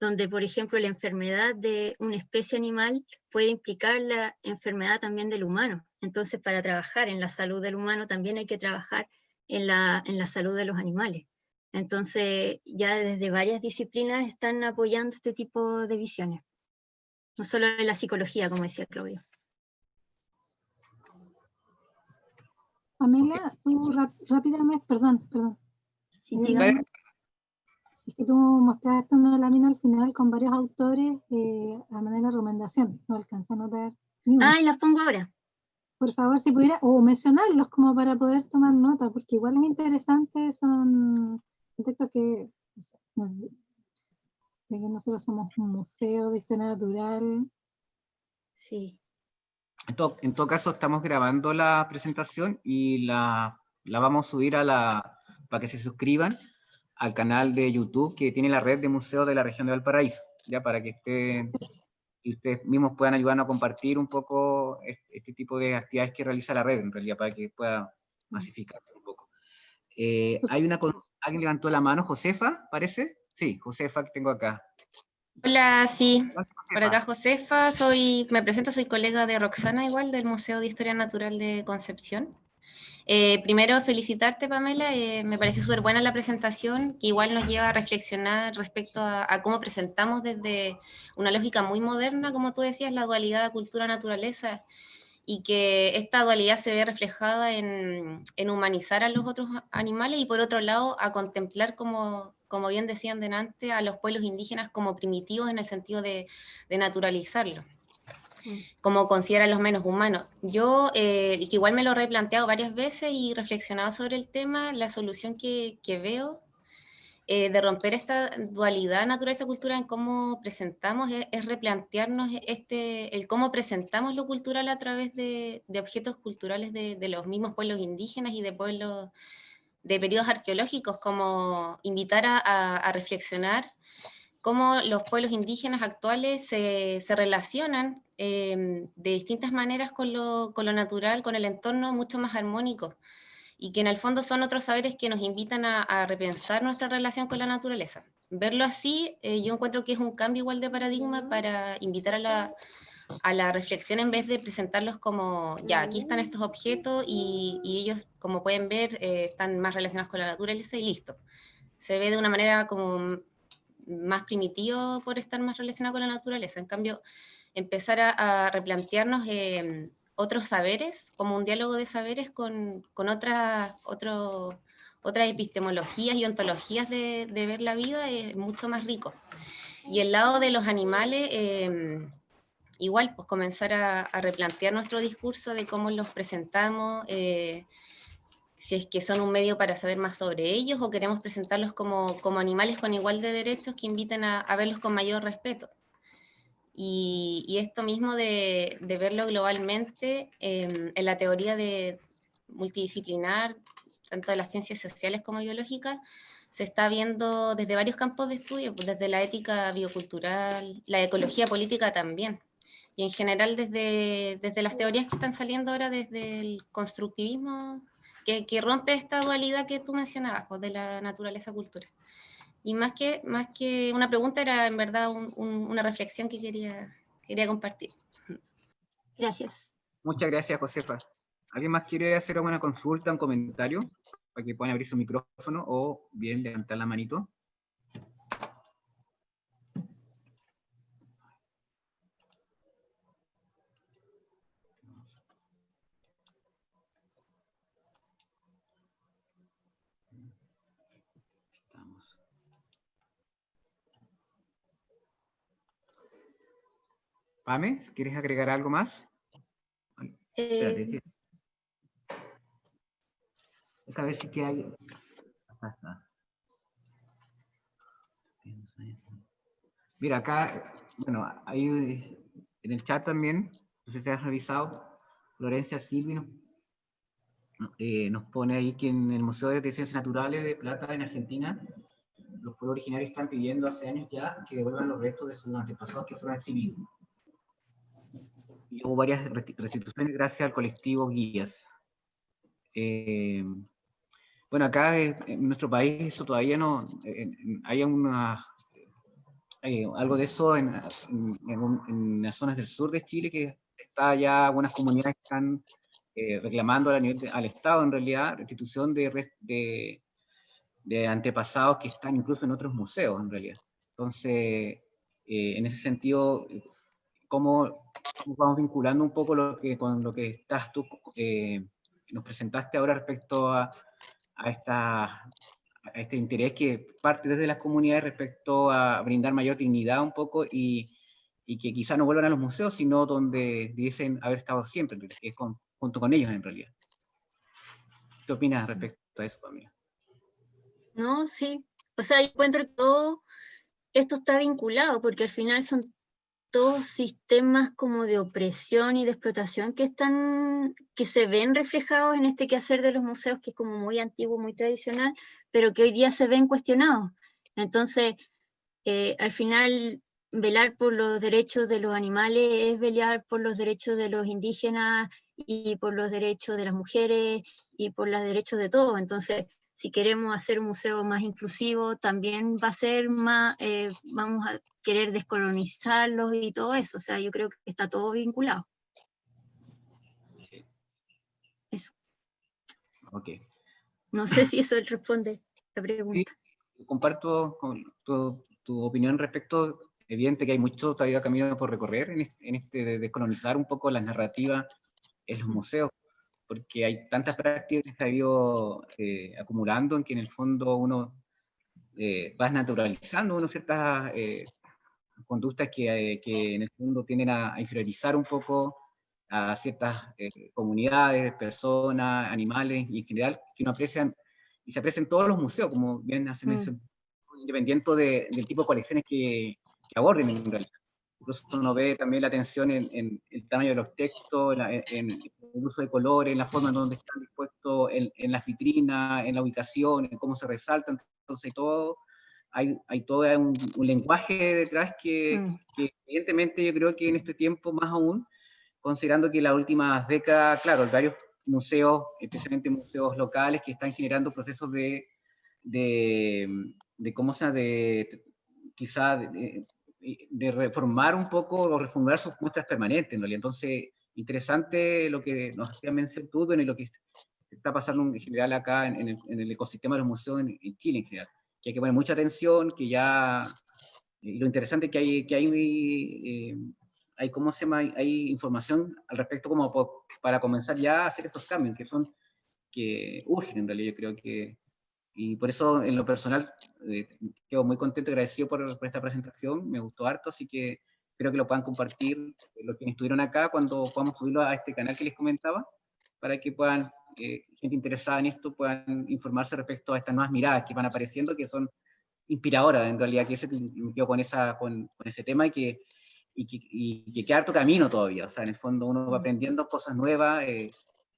donde, por ejemplo, la enfermedad de una especie animal puede implicar la enfermedad también del humano. Entonces, para trabajar en la salud del humano también hay que trabajar en la salud de los animales. Entonces, ya desde varias disciplinas están apoyando este tipo de visiones. no solo en la psicología, como decía Claudio. Pamela, tú rápidamente, perdón. Sí, dígame. Es que tú mostraste una lámina al final con varios autores a manera de recomendación. No alcancé a notar ni uno. Ah, y las pongo ahora. Por favor, si pudiera, o mencionarlos como para poder tomar nota, porque igual es interesante, son textos que, no sé, de que nosotros somos un museo de historia natural. Sí. En todo caso, estamos grabando la presentación y la vamos a subir para que se suscriban al canal de YouTube que tiene la red de museos de la región de Valparaíso, ya para que y ustedes mismos puedan ayudarnos a compartir un poco este tipo de actividades que realiza la red, en realidad, para que pueda masificarse un poco. ¿Alguien levantó la mano? ¿Josefa, parece? Sí, Josefa, que tengo acá. Hola, sí, Josefa. por acá Josefa, me presento, soy colega de Roxana igual, del Museo de Historia Natural de Concepción. Primero felicitarte, Pamela, me parece súper buena la presentación, que igual nos lleva a reflexionar respecto a cómo presentamos desde una lógica muy moderna, como tú decías, la dualidad cultura-naturaleza, y que esta dualidad se ve reflejada en humanizar a los otros animales y por otro lado a contemplar, como bien decían delante, a los pueblos indígenas como primitivos en el sentido de naturalizarlos, como consideran los menos humanos. Yo, que igual me lo he replanteado varias veces y reflexionado sobre el tema, la solución que veo de romper esta dualidad naturaleza-cultura en cómo presentamos es replantearnos el cómo presentamos lo cultural a través de objetos culturales de los mismos pueblos indígenas y de pueblos de periodos arqueológicos, como invitar a reflexionar cómo los pueblos indígenas actuales se relacionan de distintas maneras con lo natural, con el entorno mucho más armónico, y que en el fondo son otros saberes que nos invitan a repensar nuestra relación con la naturaleza. Verlo así, yo encuentro que es un cambio igual de paradigma para invitar a la reflexión en vez de presentarlos como, ya, aquí están estos objetos y ellos, como pueden ver, están más relacionados con la naturaleza y listo. Se ve de una manera como más primitivo por estar más relacionado con la naturaleza. En cambio, empezar a replantearnos otros saberes, como un diálogo de saberes con otras epistemologías y ontologías de ver la vida es mucho más rico. Y el lado de los animales, igual, pues comenzar a replantear nuestro discurso de cómo los presentamos, si es que son un medio para saber más sobre ellos o queremos presentarlos como animales con igual de derechos que inviten a verlos con mayor respeto. Y esto mismo de verlo globalmente en la teoría multidisciplinar, tanto de las ciencias sociales como biológicas, se está viendo desde varios campos de estudio, pues desde la ética biocultural, la ecología política también, y en general desde las teorías que están saliendo ahora desde el constructivismo, que rompe esta dualidad que tú mencionabas, pues, de la naturaleza-cultura. Y más que una pregunta, era en verdad una reflexión que quería compartir. Gracias. Muchas gracias, Josefa. ¿Alguien más quiere hacer alguna consulta, un comentario? Para que puedan abrir su micrófono o bien levantar la manito. Estamos. Pame, ¿quieres agregar algo más? Espérate. A ver si hay. Mira, acá, bueno, hay en el chat también, no sé si has revisado, Florencia Silvi nos pone ahí que en el Museo de Ciencias Naturales de Plata, en Argentina, los pueblos originarios están pidiendo hace años ya que devuelvan los restos de sus antepasados que fueron exhibidos. Y hubo varias restituciones gracias al colectivo Guías. Bueno, acá en nuestro país eso todavía no, hay algo de eso en las zonas del sur de Chile, que está ya algunas comunidades que están reclamando al Estado, en realidad, restitución de antepasados que están incluso en otros museos, en realidad. Entonces, en ese sentido, cómo vamos vinculando un poco con lo que estás tú, nos presentaste ahora respecto a este interés que parte desde las comunidades respecto a brindar mayor dignidad un poco y que quizás no vuelvan a los museos, sino donde dicen haber estado siempre, que es junto con ellos en realidad. ¿Qué opinas respecto a eso, Pamela? No, sí. O sea, yo encuentro que todo esto está vinculado, porque al final son todos sistemas como de opresión y de explotación que se ven reflejados en este quehacer de los museos, que es como muy antiguo, muy tradicional, pero que hoy día se ven cuestionados. Entonces, al final, velar por los derechos de los animales es velar por los derechos de los indígenas y por los derechos de las mujeres y por los derechos de todos. Entonces, si queremos hacer un museo más inclusivo, también va a ser más, vamos a querer descolonizarlos y todo eso. O sea, yo creo que está todo vinculado. Eso. Ok. No sé si eso responde la pregunta. Sí, comparto con tu opinión respecto, evidente que hay mucho todavía camino por recorrer en este de descolonizar un poco las narrativas en los museos, porque hay tantas prácticas que se ha ido acumulando en que en el fondo uno va naturalizando ciertas conductas que en el fondo tienden a inferiorizar un poco a ciertas comunidades, personas, animales y en general que uno aprecian y se aprecian en todos los museos, como bien hace mención, independiente del tipo de colecciones que aborden en realidad. Incluso uno ve también la atención en el tamaño de los textos, en el uso de colores, en la forma en donde están dispuestos en las vitrinas, en la ubicación, en cómo se resaltan. Entonces hay todo un lenguaje detrás que evidentemente yo creo que en este tiempo más aún, considerando que en las últimas décadas, claro, hay varios museos, especialmente museos locales, que están generando procesos de cómo se llama, quizá de reformar un poco o reformular sus muestras permanentes, en realidad. Entonces, interesante lo que nos hacía mención tú, y lo que está pasando en general acá en el ecosistema de los museos en Chile en general, que hay que poner mucha atención, que ya, lo interesante es que hay ¿cómo se llama? Hay información al respecto como para comenzar ya a hacer esos cambios, que urgen en realidad, yo creo que. Y por eso, en lo personal, quedo muy contento y agradecido por esta presentación, me gustó harto, así que espero que lo puedan compartir los que estuvieron acá cuando podamos subirlo a este canal que les comentaba, para que puedan, gente interesada en esto, puedan informarse respecto a estas nuevas miradas que van apareciendo, que son inspiradoras, en realidad, que me quedo con ese tema y que queda harto camino todavía, o sea, en el fondo uno va aprendiendo cosas nuevas,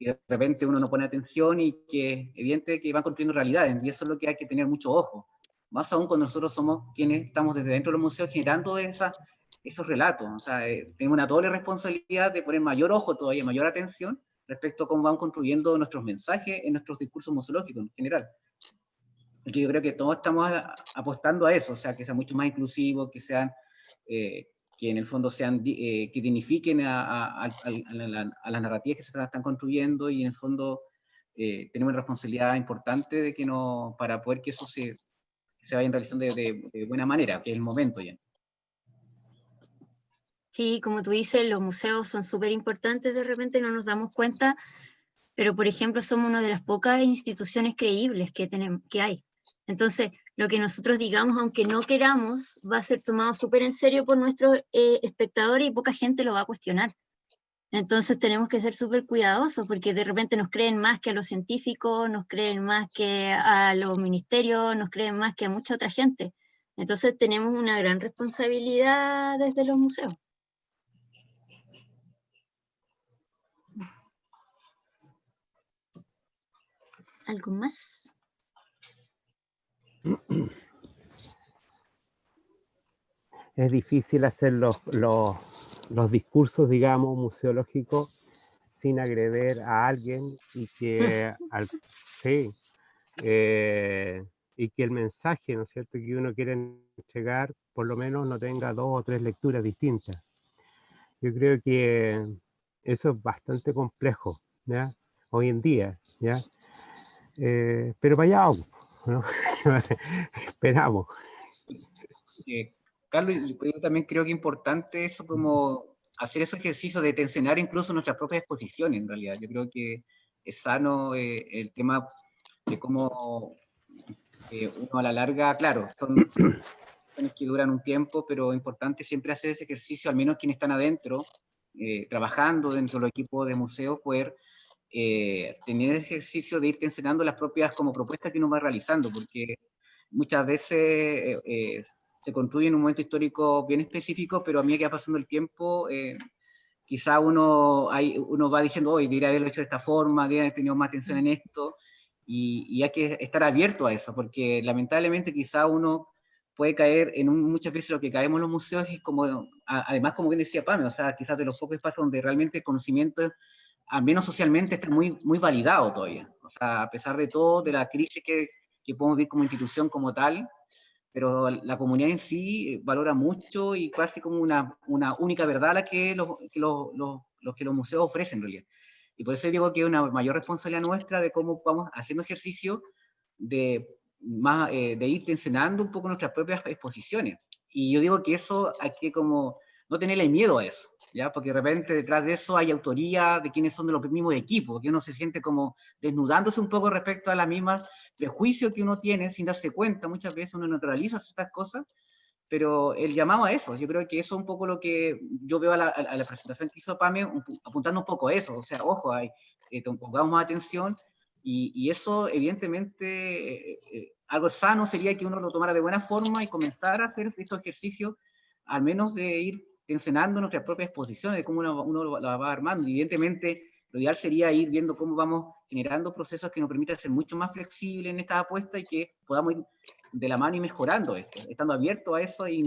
y de repente uno no pone atención y que es evidente que van construyendo realidades, y eso es lo que hay que tener mucho ojo, más aún cuando nosotros somos quienes estamos desde dentro de los museos generando esos relatos, o sea, tenemos una doble responsabilidad de poner mayor ojo todavía, mayor atención respecto a cómo van construyendo nuestros mensajes en nuestros discursos museológicos en general. Y que yo creo que todos estamos apostando a eso, o sea, que sea mucho más inclusivo, que sean... que en el fondo que dignifiquen a las narrativas que se están construyendo, y en el fondo tenemos una responsabilidad importante de que para poder que eso se vaya realizando de buena manera, que es el momento ya. Sí, como tú dices, los museos son súper importantes, de repente no nos damos cuenta, pero por ejemplo somos una de las pocas instituciones creíbles que hay. Entonces, lo que nosotros digamos, aunque no queramos, va a ser tomado súper en serio por nuestros espectadores y poca gente lo va a cuestionar. Entonces tenemos que ser súper cuidadosos, porque de repente nos creen más que a los científicos, nos creen más que a los ministerios, nos creen más que a mucha otra gente. Entonces tenemos una gran responsabilidad desde los museos. ¿Algo más? Es difícil hacer los discursos, digamos, museológicos sin agredir a alguien y que, y que el mensaje, ¿no es cierto?, que uno quiere entregar, por lo menos no tenga 2 o 3 lecturas distintas. Yo creo que eso es bastante complejo, ¿ya? Hoy en día, ¿ya? Pero vaya, ¿no? Esperamos. Carlos, yo también creo que es importante eso como hacer esos ejercicios de tensionar incluso nuestras propias exposiciones, en realidad. Yo creo que es sano el tema de cómo uno a la larga, claro, son que duran un tiempo, pero es importante siempre hacer ese ejercicio, al menos quienes están adentro, trabajando dentro del equipo de museos, poder tener el ejercicio de ir tensionando las propias como propuestas que uno va realizando, porque muchas veces se construye en un momento histórico bien específico, pero a medida que va pasando el tiempo, quizá uno va diciendo, hoy debería haberlo hecho de esta forma, debería haber tenido más atención en esto, y hay que estar abierto a eso, porque lamentablemente quizá uno puede caer muchas veces lo que caemos en los museos es como, además como bien decía Pame, o sea, quizás de los pocos espacios donde realmente el conocimiento, al menos socialmente, está muy, muy validado todavía. O sea, a pesar de todo, de la crisis que podemos vivir como institución como tal, pero la comunidad en sí valora mucho y casi como una única verdad la que los museos ofrecen en realidad. Y por eso digo que es una mayor responsabilidad nuestra de cómo vamos haciendo ejercicio de ir tensionando un poco nuestras propias exposiciones. Y yo digo que eso hay que como no tenerle miedo a eso, ¿ya? Porque de repente detrás de eso hay autoría de quienes son de los mismos equipos, que uno se siente como desnudándose un poco respecto a las mismas prejuicios que uno tiene sin darse cuenta. Muchas veces uno neutraliza ciertas cosas, pero el llamado a eso, yo creo que eso es un poco lo que yo veo a la presentación que hizo Pame, apuntando un poco a eso, o sea, ojo, pongamos más atención, y eso evidentemente, algo sano sería que uno lo tomara de buena forma y comenzar a hacer estos ejercicios, al menos de ir tensionando nuestras propias posiciones, de cómo uno la va armando, y evidentemente lo ideal sería ir viendo cómo vamos generando procesos que nos permitan ser mucho más flexibles en esta apuesta y que podamos ir de la mano y mejorando esto, estando abierto a eso y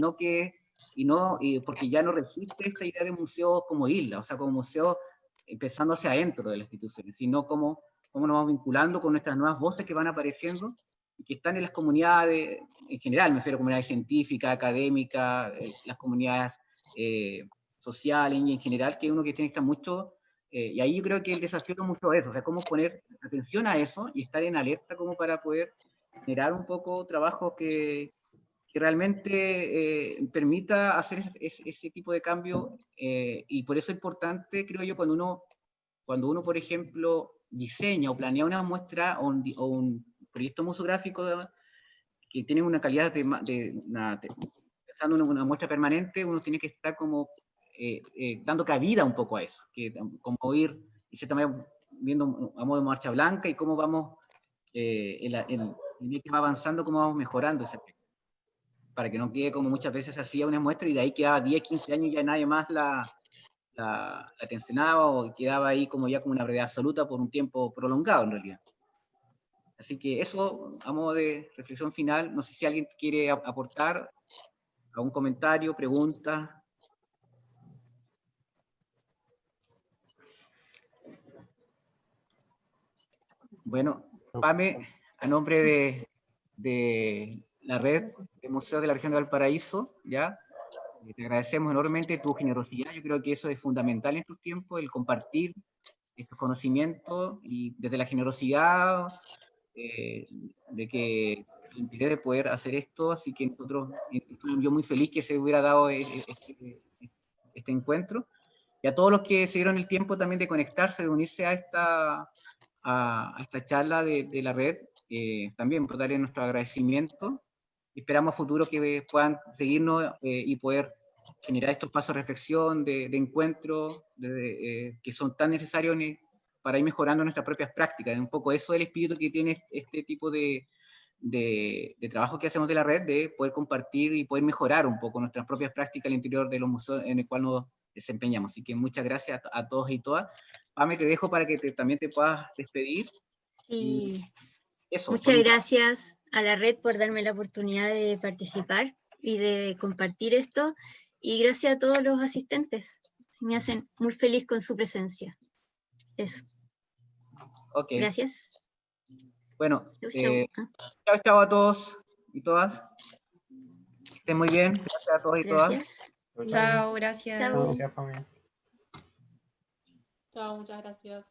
porque ya no resiste esta idea de museo como isla, o sea, como museo empezando hacia adentro de las instituciones, sino cómo nos vamos vinculando con nuestras nuevas voces que van apareciendo y que están en las comunidades, en general, me refiero a comunidades científicas, académicas, las comunidades sociales y en general, que uno que tiene que estar mucho, y ahí yo creo que el desafío de mucho es eso, o sea, cómo poner atención a eso y estar en alerta como para poder generar un poco trabajo que realmente permita hacer ese tipo de cambio, y por eso es importante, creo yo, cuando uno, por ejemplo, diseña o planea una muestra o un proyecto museográfico que tiene una calidad pensando en una muestra permanente, uno tiene que estar como dando cabida un poco a eso, como ir, y se también viendo a modo de marcha blanca y cómo vamos en que va avanzando, cómo vamos mejorando ese aspecto, para que no quede como muchas veces hacía una muestra y de ahí quedaba 10, 15 años y ya nadie más la atencionaba o quedaba ahí como una brevedad absoluta por un tiempo prolongado en realidad. Así que eso, a modo de reflexión final, no sé si alguien quiere aportar algún comentario, pregunta. Bueno, Pame, a nombre de la red de museos de la región de Valparaíso, ¿ya? Te agradecemos enormemente tu generosidad. Yo creo que eso es fundamental en estos tiempos, el compartir estos conocimientos y desde la generosidad de que el interés de poder hacer esto. Así que yo muy feliz que se hubiera dado este encuentro. Y a todos los que se dieron el tiempo también de conectarse, de unirse a esta charla de la red, también por darle nuestro agradecimiento. Esperamos a futuro que puedan seguirnos y poder generar estos pasos de reflexión, de encuentro, que son tan necesarios para ir mejorando nuestras propias prácticas. Un poco eso es el espíritu que tiene este tipo de trabajo que hacemos de la red, de poder compartir y poder mejorar un poco nuestras propias prácticas al interior de los museos en el cual nos desempeñamos. Así que muchas gracias a todos y todas. Pame, te dejo para que también te puedas despedir. Y eso, muchas gracias a la red por darme la oportunidad de participar y de compartir esto. Y gracias a todos los asistentes. Me hacen muy feliz con su presencia. Eso. Okay. Gracias. Bueno, chao a todos y todas. Que estén muy bien. Gracias a todos y gracias. Todas. Chao, gracias. Gracias, Pamela. Chao, muchas gracias.